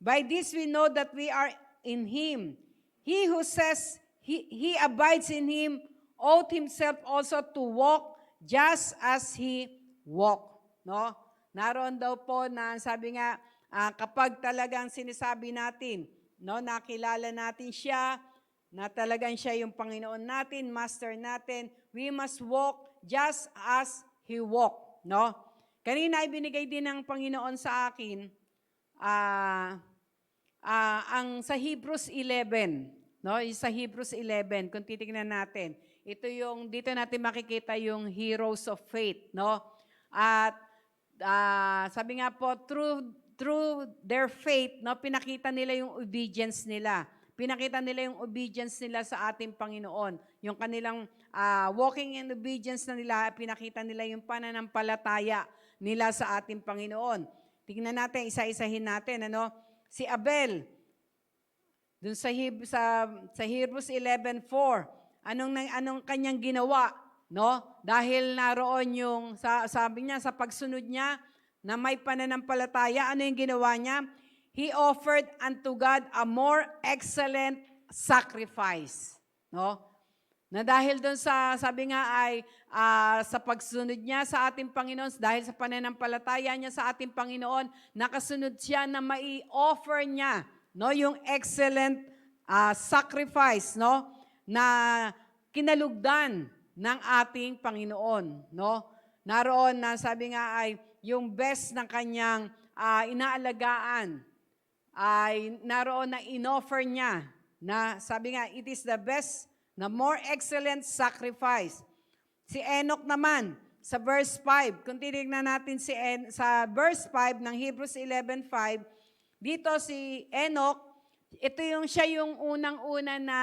By this we know that we are in Him. He who says he abides in Him ought himself also to walk just as He walked. No? Naroon daw po na sabi nga, kapag talagang sinasabi natin, no, nakilala natin siya, na talagang siya yung Panginoon natin, Master natin, we must walk just as He walked. No? Kanina ay binigay din ng Panginoon sa akin ang sa Hebrews 11. No? Sa Hebrews 11, kung titignan natin, ito yung, dito natin makikita yung heroes of faith. No? At sabi nga po, through their faith, no, pinakita nila yung obedience nila. Pinakita nila yung obedience nila sa ating Panginoon. Yung kanilang walking in obedience na nila, pinakita nila yung pananampalataya nila sa ating Panginoon. Tingnan natin, isa-isahin natin. Si Abel, dun sa Hebrews 11:4, Anong kanyang ginawa, no? Dahil naroon yung, sabi niya, sa pagsunod niya, na may pananampalataya, ano yung ginawa niya? He offered unto God a more excellent sacrifice. No? Na dahil doon sa, sabi nga ay, sa pagsunod niya sa ating Panginoon, dahil sa pananampalataya niya sa ating Panginoon, nakasunod siya na mai-offer niya, no, yung excellent sacrifice, no, na kinalugdan ng ating Panginoon, no? Naroon na sabi nga ay yung best ng kanyang inaalagaan ay naroon na inoffer niya na sabi nga, it is the best na more excellent sacrifice. Si Enoch naman, sa verse 5, kung titignan natin sa verse 5 ng Hebrews 11:5, dito si Enoch, siya yung unang-una na,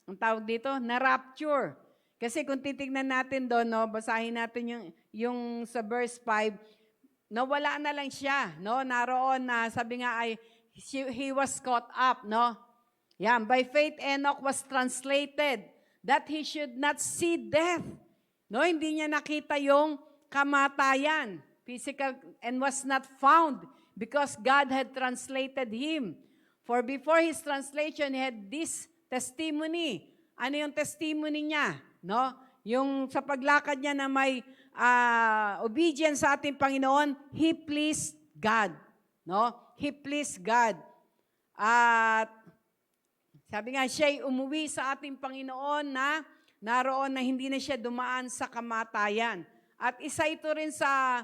ang tawag dito, na rapture. Kasi kung titignan natin doon, no, basahin natin yung sa verse 5, nawala na lang siya, no? Naroon na sabi nga ay he was caught up, no? Yan, by faith Enoch was translated that he should not see death. No, hindi niya nakita yung kamatayan, physical, and was not found because God had translated him. For before his translation, he had this testimony. Ano yung testimony niya? No? Yung sa paglakad niya na may obedience sa ating Panginoon, he pleased God. No? He pleased God. At sabi nga, siya'y umuwi sa ating Panginoon na naroon na hindi na siya dumaan sa kamatayan. At isa ito rin sa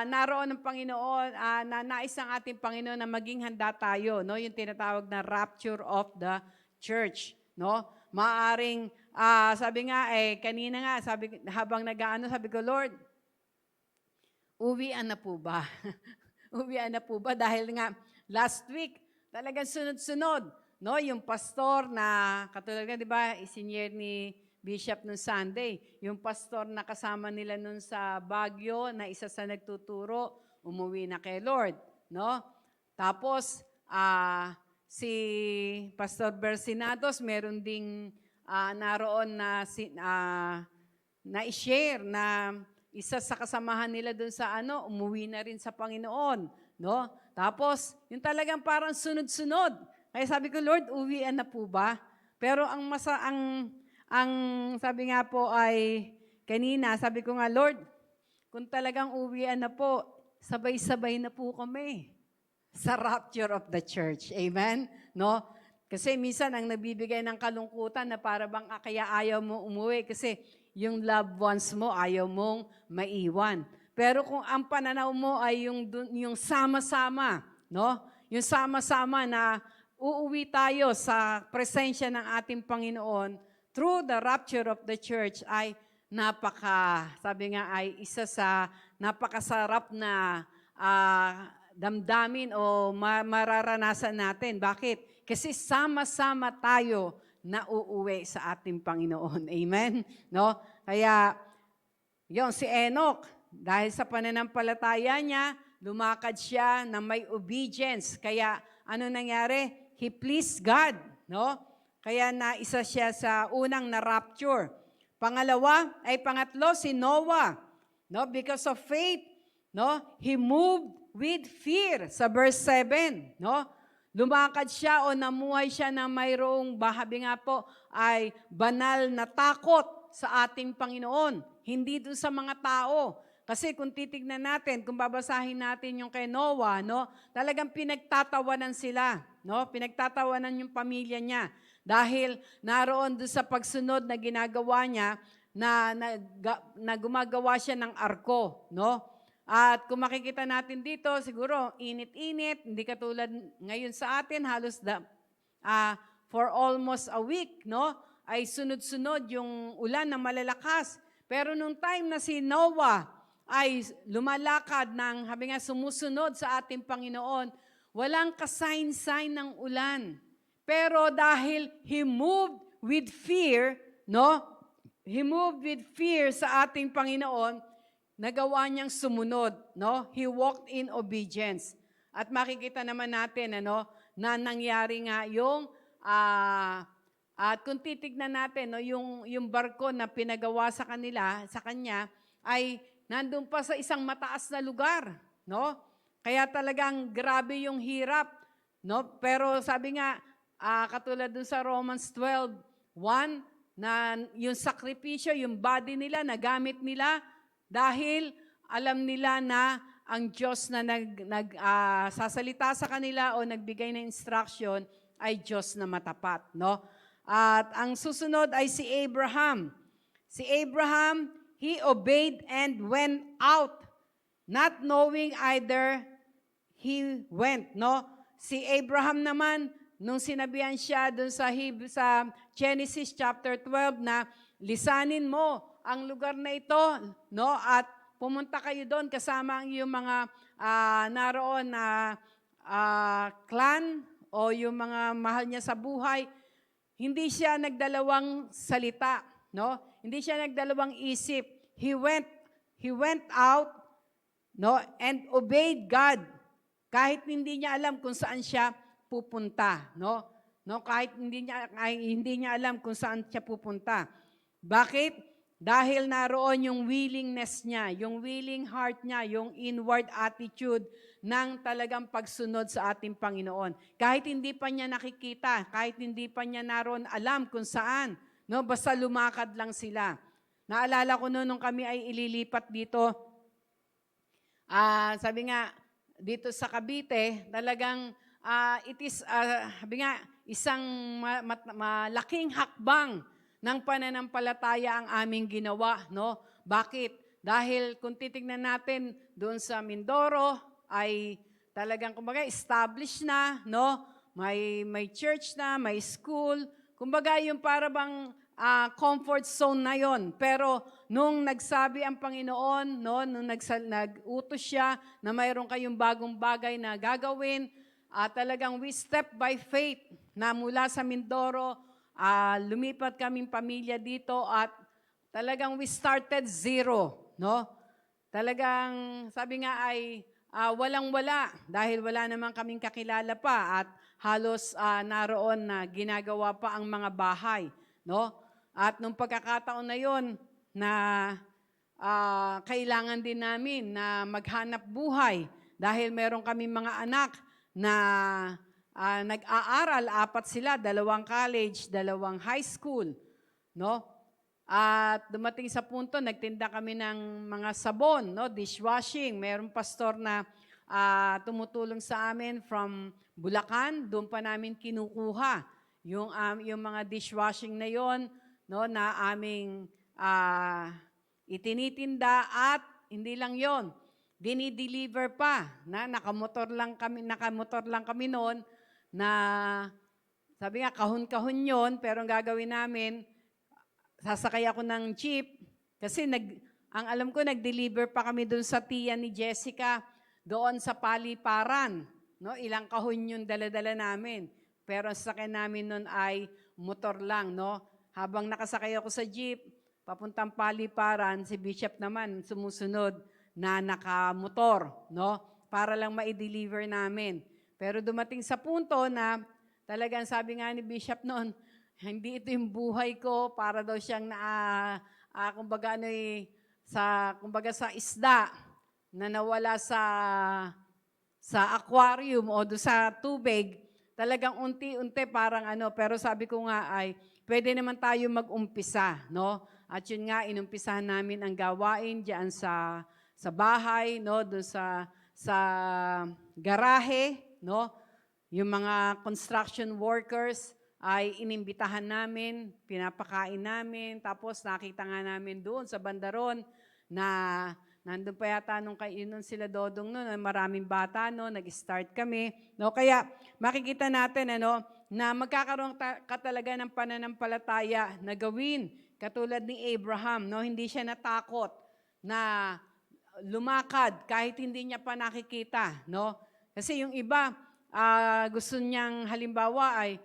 naroon ng Panginoon, na nais ng ating Panginoon na maging handa tayo. No? Yung tinatawag na rapture of the church. No? Maaring, sabi nga, kanina nga, habang nag-aano, sabi ko, Lord, uwian na po ba? Uwian na po ba? Dahil nga, last week, talagang sunod-sunod. No? Yung pastor na, katulad nga, di ba, isinyer ni Bishop nung Sunday, yung pastor na kasama nila nun sa Baguio, na isa sa nagtuturo, umuwi na kay Lord. No? Tapos, si Pastor Bersinados, meron ding naroon na i-share na isa sa kasamahan nila dun sa umuwi na rin sa Panginoon. No? Tapos, yung talagang parang sunod-sunod. Kaya sabi ko, Lord, uwian na po ba? Pero ang sabi nga po ay, kanina, sabi ko nga, Lord, kung talagang uwian na po, sabay-sabay na po kami sa rapture of the church. Amen? No? Kasi minsan ang nabibigay ng kalungkutan na para bang kaya ayaw mo umuwi kasi yung loved ones mo ayaw mong maiwan. Pero kung ang pananaw mo ay yung sama-sama, no? Yung sama-sama na uuwi tayo sa presensya ng ating Panginoon through the rapture of the church ay sabi nga ay isa sa napakasarap na damdamin o mararanasan natin. Bakit? Kasi sama-sama tayo na uuwi sa ating Panginoon. Amen? No? Kaya, yon si Enoch, dahil sa pananampalataya niya, lumakad siya na may obedience. Kaya, ano nangyari? He pleased God. No? Kaya naisa siya sa unang na-rapture. Pangatlo, si Noah. No? Because of faith, no? He moved with fear sa verse 7, no? Lumakad siya o namuhay siya na mayroong bahabi nga po ay banal na takot sa ating Panginoon, hindi doon sa mga tao. Kasi kung titignan natin, kung babasahin natin yung kay Noah, no? Talagang pinagtatawanan sila, no? Pinagtatawanan yung pamilya niya dahil naroon doon sa pagsunod na ginagawa niya na gumagawa siya ng arko, no? At kung makikita natin dito, siguro init-init, hindi katulad ngayon sa atin, halos for almost a week, no? Ay sunod-sunod yung ulan na malalakas. Pero nung time na si Noah ay lumalakad ng, habi nga, sumusunod sa ating Panginoon, walang kasign-sign ng ulan. Pero dahil he moved with fear, no? He moved with fear sa ating Panginoon, nagawa niyang sumunod, no? He walked in obedience. At makikita naman natin, na nangyari nga yung At kung titignan natin, no, yung barko na pinagawa sa kanya, ay nandun pa sa isang mataas na lugar, no? Kaya talagang grabe yung hirap, no? Pero sabi nga, katulad dun sa Romans 12:1, na yung sakripisyo, yung body nila, nagamit nila dahil alam nila na ang Diyos na sasalita sa kanila o nagbigay ng instruction ay Diyos na matapat, no? At ang susunod ay si Abraham. Si Abraham, he obeyed and went out, not knowing either he went, no? Si Abraham naman, nung sinabihan siya dun sa Genesis chapter 12 na lisanin mo ang lugar na ito, no? At pumunta kayo doon kasama ang yung mga naroon na clan o yung mga mahal niya sa buhay. Hindi siya nagdalawang salita, no? Hindi siya nagdalawang isip. He went out, no, and obeyed God. Kahit hindi niya alam kung saan siya pupunta, no? No, kahit hindi niya alam kung saan siya pupunta. Bakit? Dahil naroon yung willingness niya, yung willing heart niya, yung inward attitude ng talagang pagsunod sa ating Panginoon. Kahit hindi pa niya nakikita, kahit hindi pa niya naroon alam kung saan, no, basta lumakad lang sila. Naalala ko noon nung kami ay ililipat dito, sabi nga, dito sa Cavite, talagang it is, sabi nga, isang malaking hakbang ng pananampalataya ang aming ginawa, no? Bakit? Dahil kung titignan natin doon sa Mindoro ay talagang kumbaga established na, no? May church na, may school. Kumbaga yung para bang comfort zone na yon. Pero nung nagsabi ang Panginoon, no, nung nag-utos siya na mayroon kayong bagong bagay na gagawin, talagang we step by faith na mula sa Mindoro, lumipat kaming pamilya dito at talagang we started zero, no? Talagang sabi nga ay walang-wala dahil wala naman kaming kakilala pa at halos naroon na ginagawa pa ang mga bahay, no? At nung pagkakataon na yon na kailangan din namin na maghanap buhay dahil meron kaming mga anak na nag-aaral, 4 sila, 2 college, 2 high school, no? At dumating sa punto, nagtinda kami ng mga sabon, no? Dishwashing. Mayroong pastor na tumutulong sa amin from Bulacan, doon pa namin kinukuha yung mga dishwashing na yon, no, na aming itinitinda at hindi lang yon, dinideliver pa na nakamotor lang kami noon na sabi nga kahon-kahon yon, pero ang gagawin namin sasakay ako ng jeep kasi ang alam ko nag-deliver pa kami doon sa tiya ni Jessica doon sa Paliparan, no? Ilang kahon yung dala-dala namin. Pero ang sasakyan namin noon ay motor lang, no? Habang nakasakay ako sa jeep, papuntang Paliparan, si Bishop naman sumusunod na nakamotor, no? Para lang ma-deliver namin. Pero dumating sa punto na talagang sabi nga ni Bishop noon, hindi ito yung buhay ko, para daw siyang kumbaga sa isda na nawala sa aquarium o sa tubig. Talagang unti-unti parang pero sabi ko nga ay pwede naman tayo mag-umpisa, no? At yun nga, inumpisahan namin ang gawain diyan sa bahay, no? Doon sa garahe, no? Yung mga construction workers ay inimbitahan namin, pinapakain namin, tapos nakita nga namin doon sa bandaron na nandun pa yata nung sila Dodong noon, maraming bata, no? Nag-start kami, no? Kaya makikita natin na magkakaroon ka talaga ng pananampalataya na gawin katulad ni Abraham, no? Hindi siya natakot na lumakad kahit hindi niya pa nakikita, no? Kasi yung iba gusto niyang halimbawa ay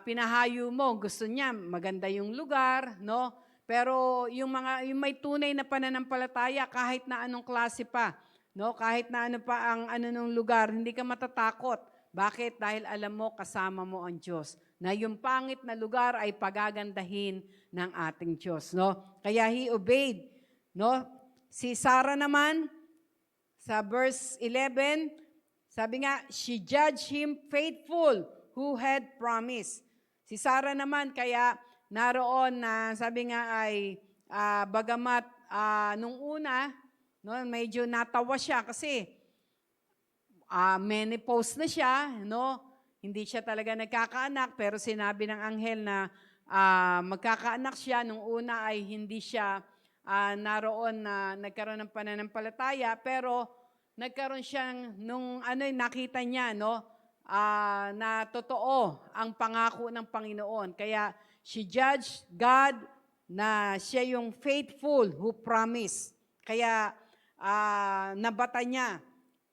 pinahayo mo, gusto niya maganda yung lugar, no? Pero yung may tunay na pananampalataya kahit na anong klase pa, no? Kahit na ano pa ang nung lugar, hindi ka matatakot. Bakit? Dahil alam mo, kasama mo ang Diyos. Na yung pangit na lugar ay pagagandahin ng ating Diyos. No? Kaya he obeyed. No? Si Sarah naman, sa verse 11, sabi nga, she judged him faithful who had promised. Si Sarah naman, kaya naroon na sabi nga ay bagamat nung una, no, medyo natawa siya kasi menopause na siya, no? Hindi siya talaga nagkakaanak, pero sinabi ng anghel na magkakaanak siya. Nung una ay hindi siya naroon na nagkaroon ng pananampalataya, pero nagkaroon siya nung nakita niya, no? Na totoo ang pangako ng Panginoon. Kaya she judged God na siya yung faithful who promised. Kaya nabata niya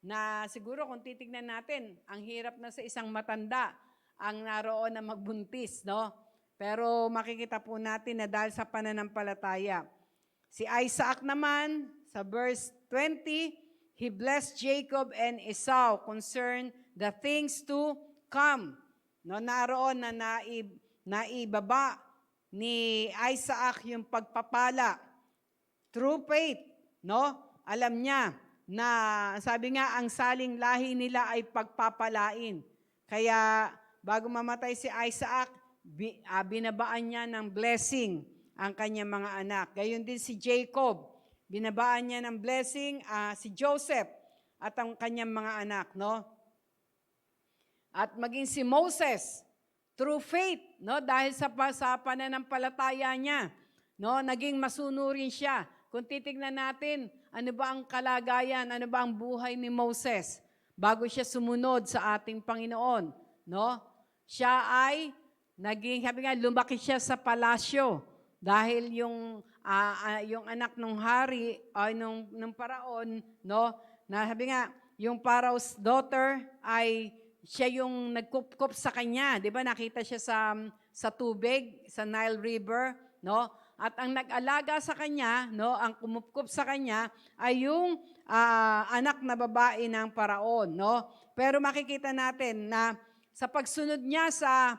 na siguro kung titignan natin, ang hirap na sa isang matanda ang naroon na magbuntis, no? Pero makikita po natin na dahil sa pananampalataya. Si Isaac naman, sa verse 20, he blessed Jacob and Esau concern the things to come. No, naroon na naibaba ni Isaac yung pagpapala through faith, no? Alam niya na sabi nga ang saling lahi nila ay pagpapalain. Kaya bago mamatay si Isaac, binabaan niya ng blessing ang kanyang mga anak. Gayon din si Jacob, binabaan niya ng blessing si Joseph at ang kanyang mga anak, no? At maging si Moses, through faith, no? Dahil sa pananampalataya niya, no? Naging masunurin siya. Kung titignan natin, ano ba ang kalagayan, ano ba ang buhay ni Moses bago siya sumunod sa ating Panginoon, no? Siya ay sabi nga, lumaki siya sa palasyo dahil yung anak ng hari ay nung paraon, no? Na sabi nga, yung Pharaoh's daughter ay siya yung nagkupkup sa kanya, 'di ba? Nakita siya sa tubig, sa Nile River, no? At ang nag-alaga sa kanya, no, ang kumupkup sa kanya ay yung anak na babae ng paraon, no? Pero makikita natin na sa pagsunod niya sa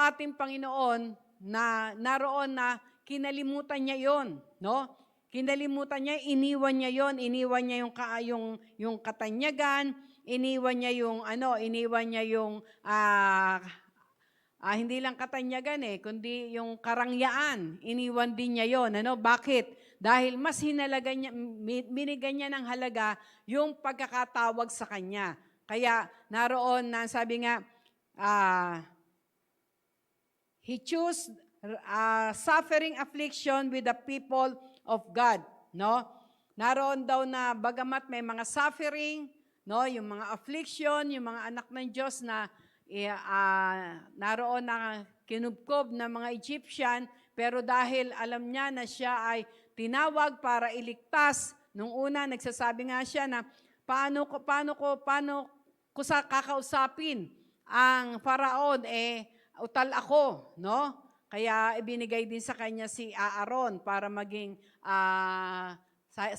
ating Panginoon na naroon na kinalimutan niya 'yon, no? Kinalimutan niya, iniwan niya 'yon, iniwan niya yung katanyagan, iniwan niya yung hindi lang katanyagan kundi yung karangyaan, iniwan din niya yon. Bakit? Dahil mas hinalaga niya, binigyan niya ng halaga yung pagkakatawag sa kanya. Kaya naroon na sabi nga, he chose suffering affliction with the people of God. No? Naroon daw na bagamat may mga suffering, no, yung mga affliction, yung mga anak ng Diyos na naroon na kinubkob ng mga Egyptian, pero dahil alam niya na siya ay tinawag para iligtas, nung una nagsasabi nga siya na paano ko kakausapin ang Faraon, utal ako, no? Kaya ibinigay din sa kanya si Aaron para maging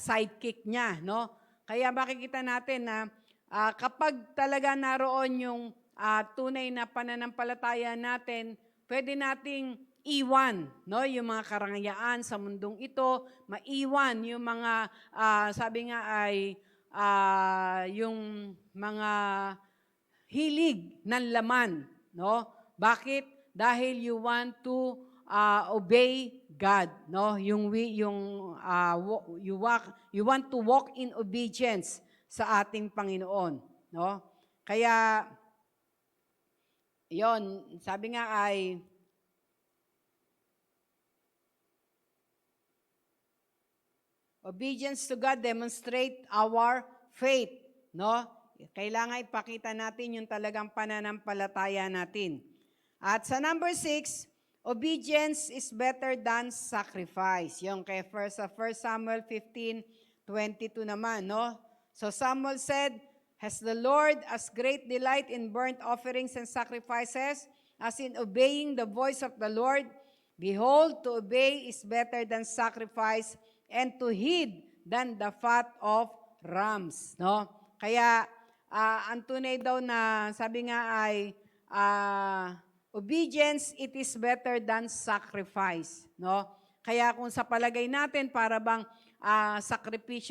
sidekick niya, no? Kaya makikita natin na kapag talaga naroon yung tunay na pananampalataya natin, pwede nating iwan, no, yung mga karangyaan sa mundong ito, maiwan yung mga sabi nga ay yung mga hilig ng laman, no? Bakit? Dahil you want to obey God, no? You want to walk in obedience sa ating Panginoon, no? Kaya yon, sabi nga ay obedience to God demonstrate our faith, no? Kailangan ipakita natin yung talagang pananampalataya natin. At sa number 6, obedience is better than sacrifice. Yung kay 1 Samuel 15:22 naman, no? So Samuel said, has the Lord as great delight in burnt offerings and sacrifices as in obeying the voice of the Lord? Behold, to obey is better than sacrifice, and to heed than the fat of rams. No? Kaya ang tunay daw na sabi nga ay obedience, it is better than sacrifice, no? Kaya kung sa palagay natin para bang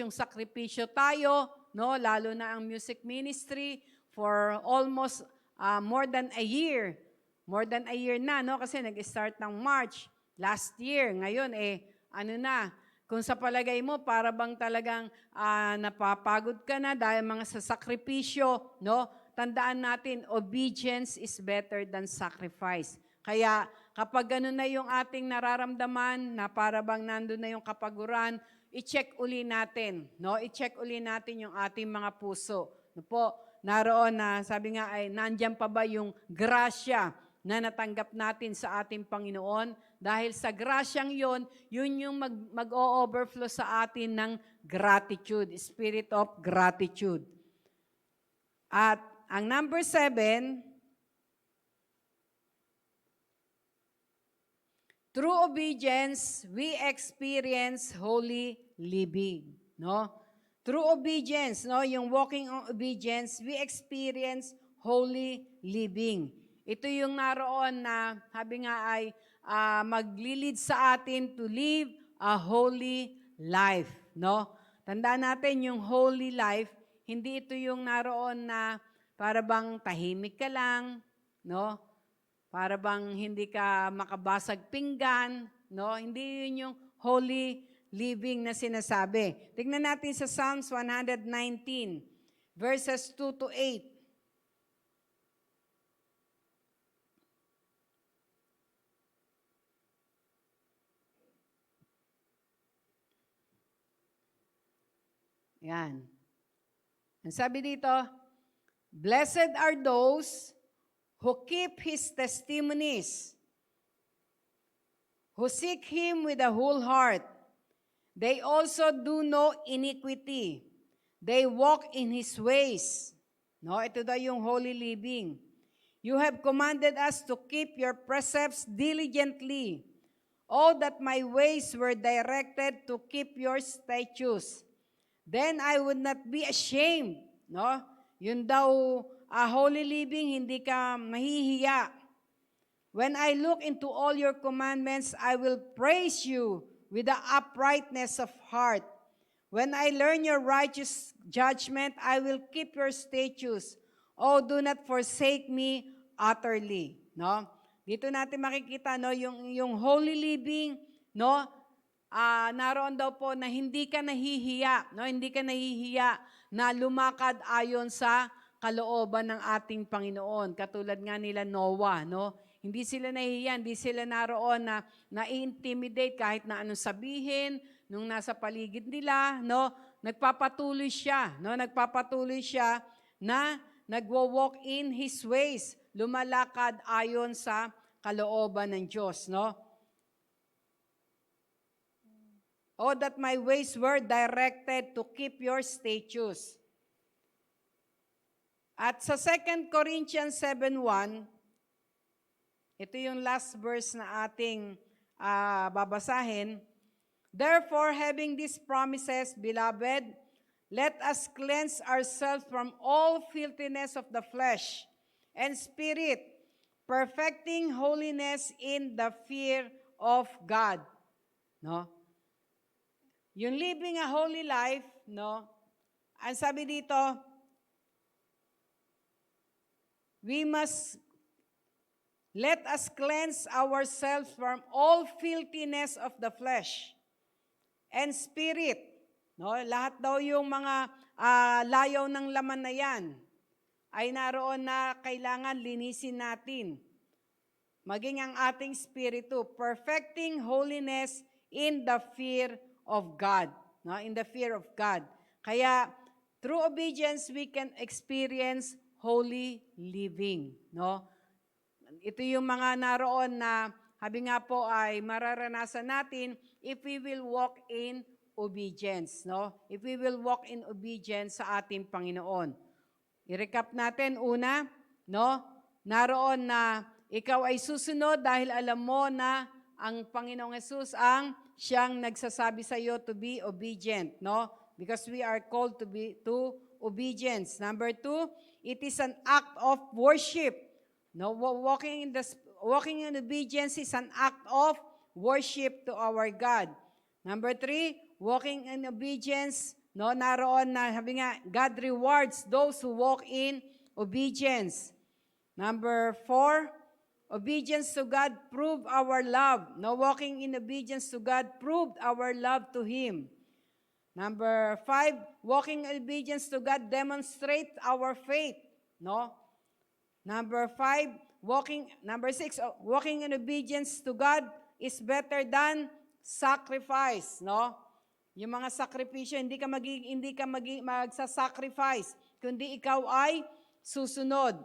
sakripisyo tayo, no? Lalo na ang music ministry for almost more than a year. More than a year na, no? Kasi nag-start ng March last year. Ngayon, kung sa palagay mo, para bang talagang napapagod ka na dahil mga sakripisyo, no? Tandaan natin, obedience is better than sacrifice. Kaya kapag gano'n na yung ating nararamdaman, na para bang nandun na yung kapaguran, i-check uli natin, no? I-check uli natin yung ating mga puso. No po, naroon na, sabi nga ay, nandyan pa ba yung grasya na natanggap natin sa ating Panginoon? Dahil sa grasyang yun yung mag-o-overflow sa atin ng gratitude, spirit of gratitude. At ang number 7, through obedience, we experience holy living. No? Through obedience, no, yung walking on obedience, we experience holy living. Ito yung naroon na, sabi nga ay, maglilid sa atin to live a holy life. No? Tandaan natin yung holy life, hindi ito yung naroon na para bang tahimik ka lang, no? Para bang hindi ka makabasag pinggan, no? Hindi yun yung holy living na sinasabi. Tingnan natin sa Psalms 119, verses 2 to 8. Yan. Ang sabi dito, blessed are those who keep His testimonies, who seek Him with a whole heart. They also do no iniquity. They walk in His ways. No, ito daw yung holy living. You have commanded us to keep your precepts diligently. Oh, that my ways were directed to keep your statutes. Then I would not be ashamed. No? Yun daw, holy living, hindi ka mahihiya. When I look into all your commandments, I will praise you with the uprightness of heart. When I learn your righteous judgment, I will keep your statutes. Oh, do not forsake me utterly. No? Dito natin makikita, no, yung holy living, no, naroon daw po na hindi ka nahihiya, no? Hindi ka nahihiya na lumakad ayon sa kalooban ng ating Panginoon. Katulad nga nila Noah, no? Hindi sila nahihiya, hindi sila naroon na na-intimidate kahit na anong sabihin nung nasa paligid nila, no? Nagpapatuloy siya, no? Nagpapatuloy siya na nagwo-walk in His ways, lumalakad ayon sa kalooban ng Diyos, no? Oh, that my ways were directed to keep your statutes. At sa 2 Corinthians 7:1, ito yung last verse na ating babasahin. Therefore, having these promises, beloved, let us cleanse ourselves from all filthiness of the flesh and spirit, perfecting holiness in the fear of God. No? Yung living a holy life, no? Ang sabi dito, let us cleanse ourselves from all filthiness of the flesh and spirit. No? Lahat daw yung mga layaw ng laman na yan ay naroon na kailangan linisin natin. Maging ang ating spiritu, perfecting holiness in the fear of God, no? In the fear of God. Kaya through obedience we can experience holy living, no? Ito yung mga naroon na sabi nga po ay mararanasan natin if we will walk in obedience, no? If we will walk in obedience sa ating Panginoon. I-recap natin una, no? Naroon na ikaw ay susunod dahil alam mo na ang Panginoong Jesus ang siyang nagsasabi sa iyo to be obedient, no? Because we are called to obedience. Number 2, it is an act of worship. No, walking in obedience is an act of worship to our God. Number 3, walking in obedience, no, naroon na, sabi nga, God rewards those who walk in obedience. Number 4, obedience to God prove our love. No, walking in obedience to God proved our love to Him. Number 5, walking in obedience to God demonstrate our faith. No? Number 6, walking in obedience to God is better than sacrifice. No? Yung mga sakripisyo, hindi ka magsasacrifice, kundi ikaw ay susunod.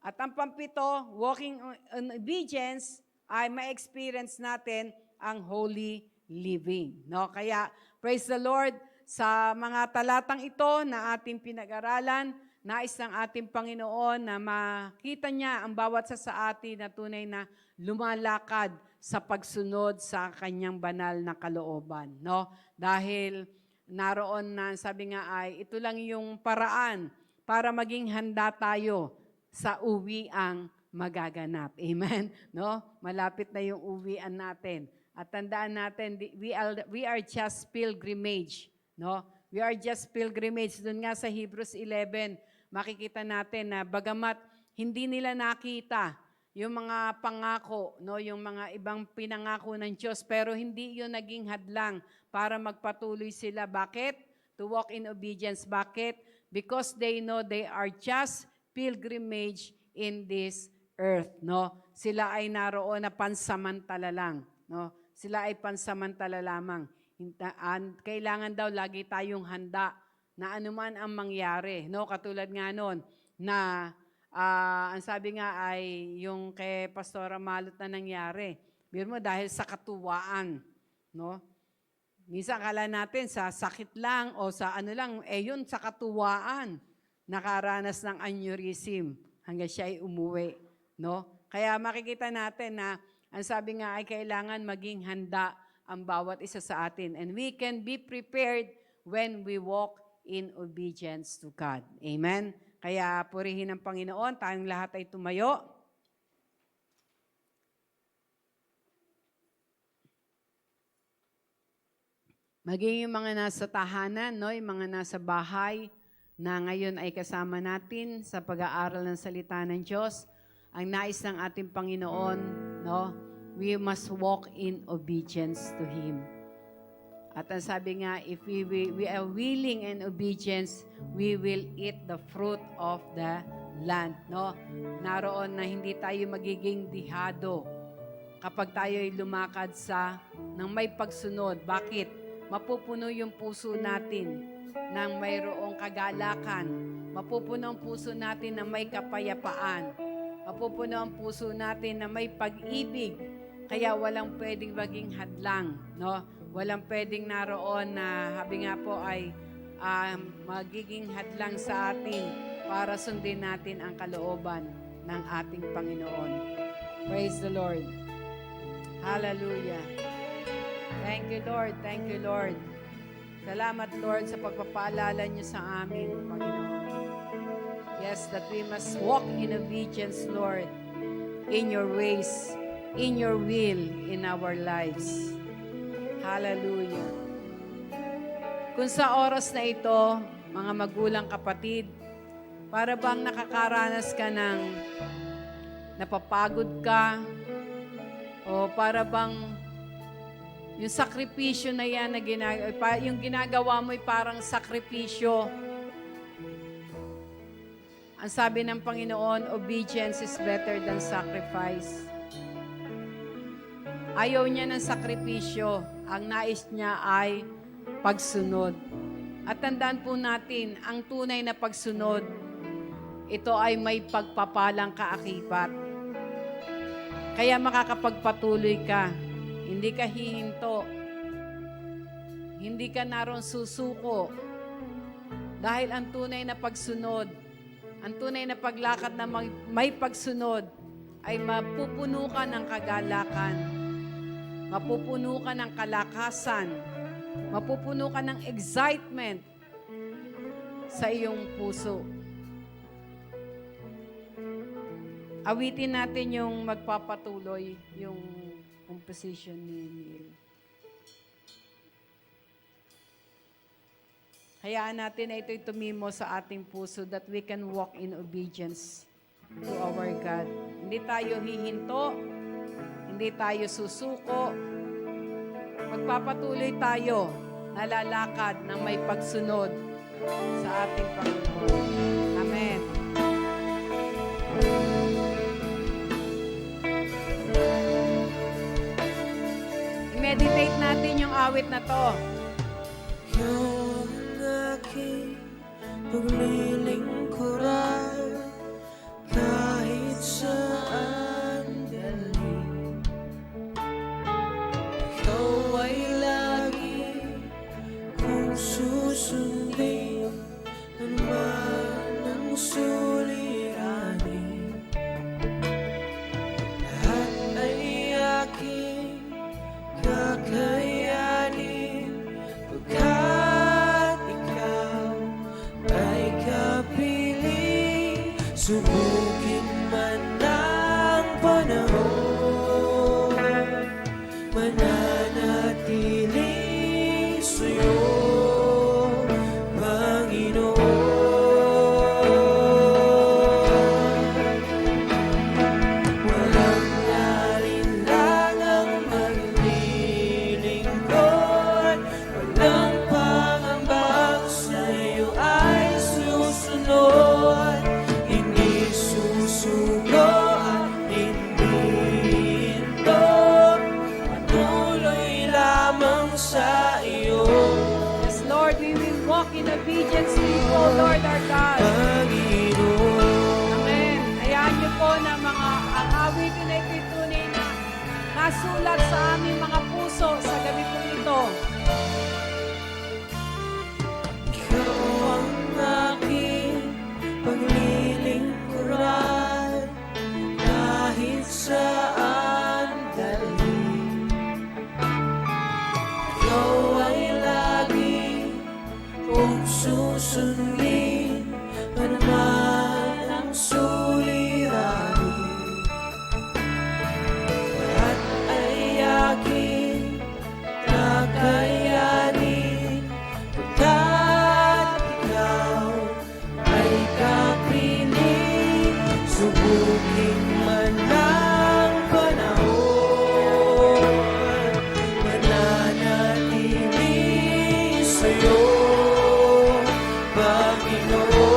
At ang pampito, walking in obedience, ay ma-experience natin ang holy living. No? Kaya, praise the Lord, sa mga talatang ito na ating pinag-aralan, nais ng ating Panginoon na makita niya ang bawat sa atin na tunay na lumalakad sa pagsunod sa kanyang banal na kalooban. No? Dahil naroon na, sabi nga ay, ito lang yung paraan para maging handa tayo sa uwiang magaganap. Amen? No? Malapit na yung uwian natin. At tandaan natin, we are just pilgrimage. No? We are just pilgrimage. Doon nga sa Hebrews 11, makikita natin na bagamat hindi nila nakita yung mga pangako, no, yung mga ibang pinangako ng Diyos, pero hindi yun naging hadlang para magpatuloy sila. Bakit? To walk in obedience. Bakit? Because they know they are just pilgrimage in this earth, no? Sila ay naroon na pansamantala lang, no? Sila ay pansamantala lamang. Kailangan daw lagi tayong handa na anuman ang mangyari, no? Katulad nga noon na ang sabi nga ay yung kay Pastora Malot na nangyari. Biro mo dahil sa katuwaan, no? Minsan akala natin sa sakit lang o sa ano lang, yun sa katuwaan nakaranas ng aneurysm hanggang siya ay umuwi, no? Kaya makikita natin na ang sabi nga ay kailangan maging handa ang bawat isa sa atin. And we can be prepared when we walk in obedience to God. Amen? Kaya purihin ang Panginoon, tayong lahat ay tumayo. Maging yung mga nasa tahanan, no? Yung mga nasa bahay, na ngayon ay kasama natin sa pag-aaral ng salita ng Diyos. Ang nais ng ating Panginoon, no? We must walk in obedience to Him. At ang sabi nga, if we are willing and obedience, we will eat the fruit of the land. No? Naroon na hindi tayo magiging dihado kapag tayo ay lumakad ng may pagsunod. Bakit? Mapupuno yung puso natin ng mayroong kagalakan. Mapupuno ang puso natin na may kapayapaan. Mapupuno ang puso natin na may pag-ibig. Kaya walang pwedeng maging hadlang. No? Walang pwedeng naroon na habi nga po ay magiging hadlang sa atin para sundin natin ang kalooban ng ating Panginoon. Praise the Lord. Hallelujah. Thank you, Lord. Thank you, Lord. Salamat, Lord, sa pagpapaalala niyo sa amin, Panginoon. Yes, that we must walk in obedience, Lord, in your ways, in your will, in our lives. Hallelujah. Kung sa oras na ito, mga magulang kapatid, para bang nakakaranas ka ng napapagod ka, o para bang yung sakripisyo na yan, yung ginagawa mo ay parang sakripisyo. Ang sabi ng Panginoon, obedience is better than sacrifice. Ayaw niya ng sakripisyo. Ang nais niya ay pagsunod. At tandaan po natin, ang tunay na pagsunod, ito ay may pagpapalang kaakibat. Kaya makakapagpatuloy ka. Hindi ka hihinto. Hindi ka naroon susuko. Dahil ang tunay na pagsunod, ang tunay na paglakad na may pagsunod, ay mapupuno ka ng kagalakan. Mapupuno ka ng kalakasan. Mapupuno ka ng excitement sa iyong puso. Awitin natin yung magpapatuloy, yung composition ni Neil. Hayaan natin na ito'y tumimo sa ating puso that we can walk in obedience to our God. Hindi tayo hihinto, hindi tayo susuko. Magpapatuloy tayo na lalakad ng may pagsunod sa ating Panginoon. Amen. I-meditate natin yung awit na to. Ikaw ang aking paglilingkuran kahit saan dalhin. Ikaw ay lagi kong susundin naman ang suliranin. Lahat ay aking kakayanin pagkat ikaw ay kapiling. Subukin man ang panahon, mananatili sa'yo, Panginoon. Walang alinlangang maglilingkod, walang pangambang sa'yo ay susunod. Hindi susuko at hindi ito, patuloy lamang sa iyo, Yes, Lord, we will walk in obedience to you, O Lord our God. Panginoon. Amen. Hayaan niyo po na mga ang awitin na ito'y tunay na nasulat sa aming mga puso sa gabi pong ito. Ikaw ang aking paglilingkuran kahit saan dalhin. Ikaw ay lagi kong susundin panaman ang suliranin. Lahat ay aking kakayanin pagkat ikaw ay kapiling. Subukin man ang panahon, mananatili sa'yo, Panginoon.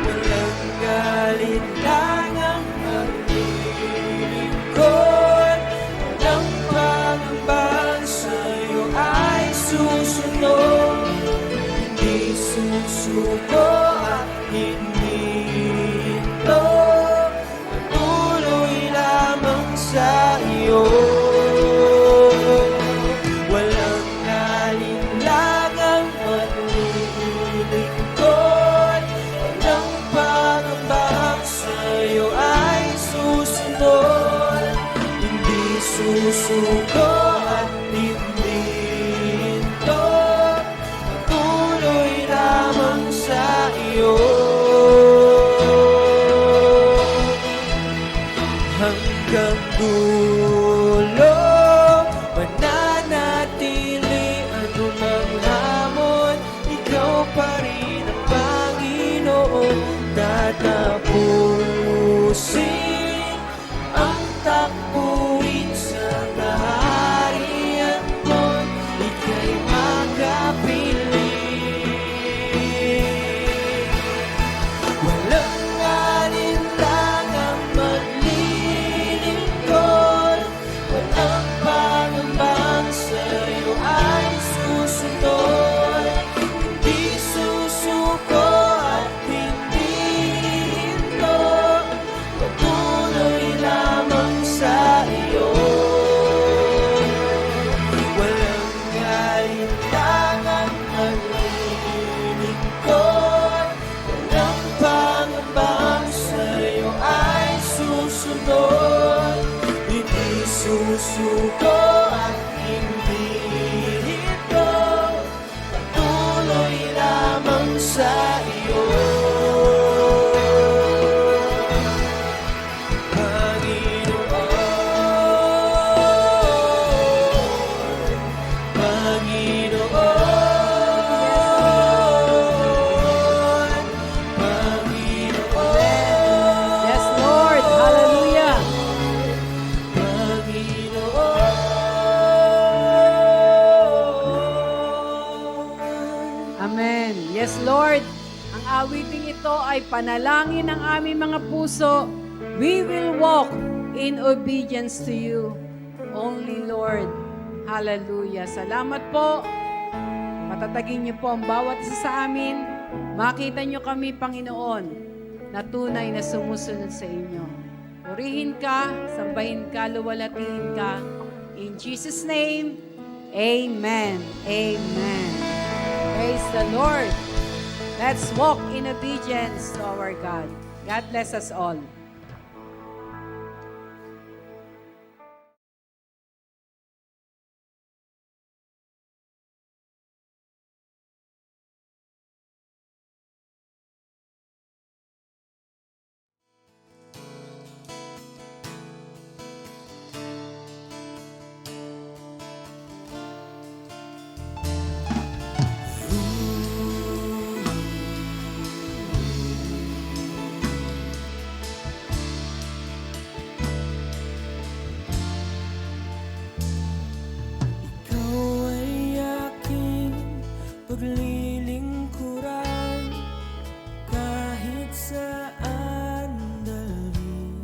Walang alinlangang maglilingkod, walang pangambang sa'yo ay susunod. Hindi susuko at hindi ito, patuloy lamang sa iyo. Walang alinlangang maglilingkod, walang pangambang sa'yo ay susunod. Hindi susuko at hindi ito, patuloy lamang sa iyo. Hanggang dulo, mananatili anumang hamon, ikaw pa rin ang Panginoon. Tatapusin ang takbuhin sa kaharian. awiting ito ay panalangin ng aming mga puso. We will walk in obedience to you, only Lord. Hallelujah. Salamat po. Patatagin niyo po ang bawat isa sa amin. Makita niyo kami, Panginoon, na tunay na sumusunod sa inyo. Purihin ka, sambahin ka, luwalhatiin ka. In Jesus' name, amen. Amen. Praise the Lord. Let's walk in obedience to our God. God bless us all. paglilingkuran kahit saan dalhin.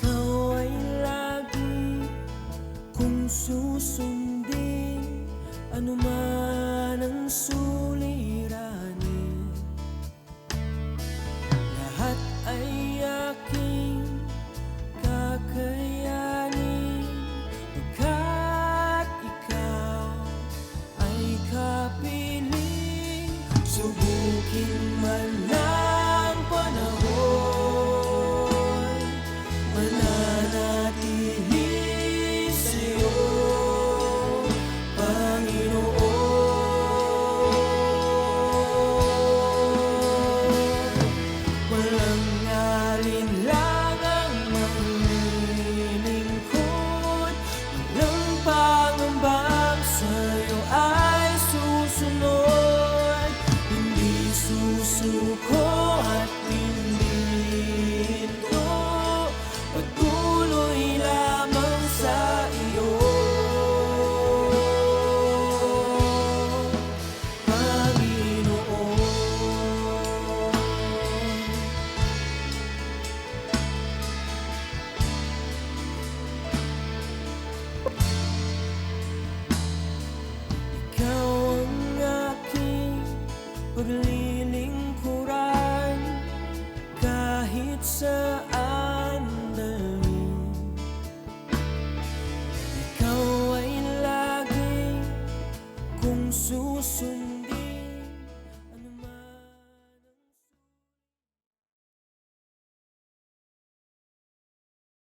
Ikaw ay lagi kong susunod.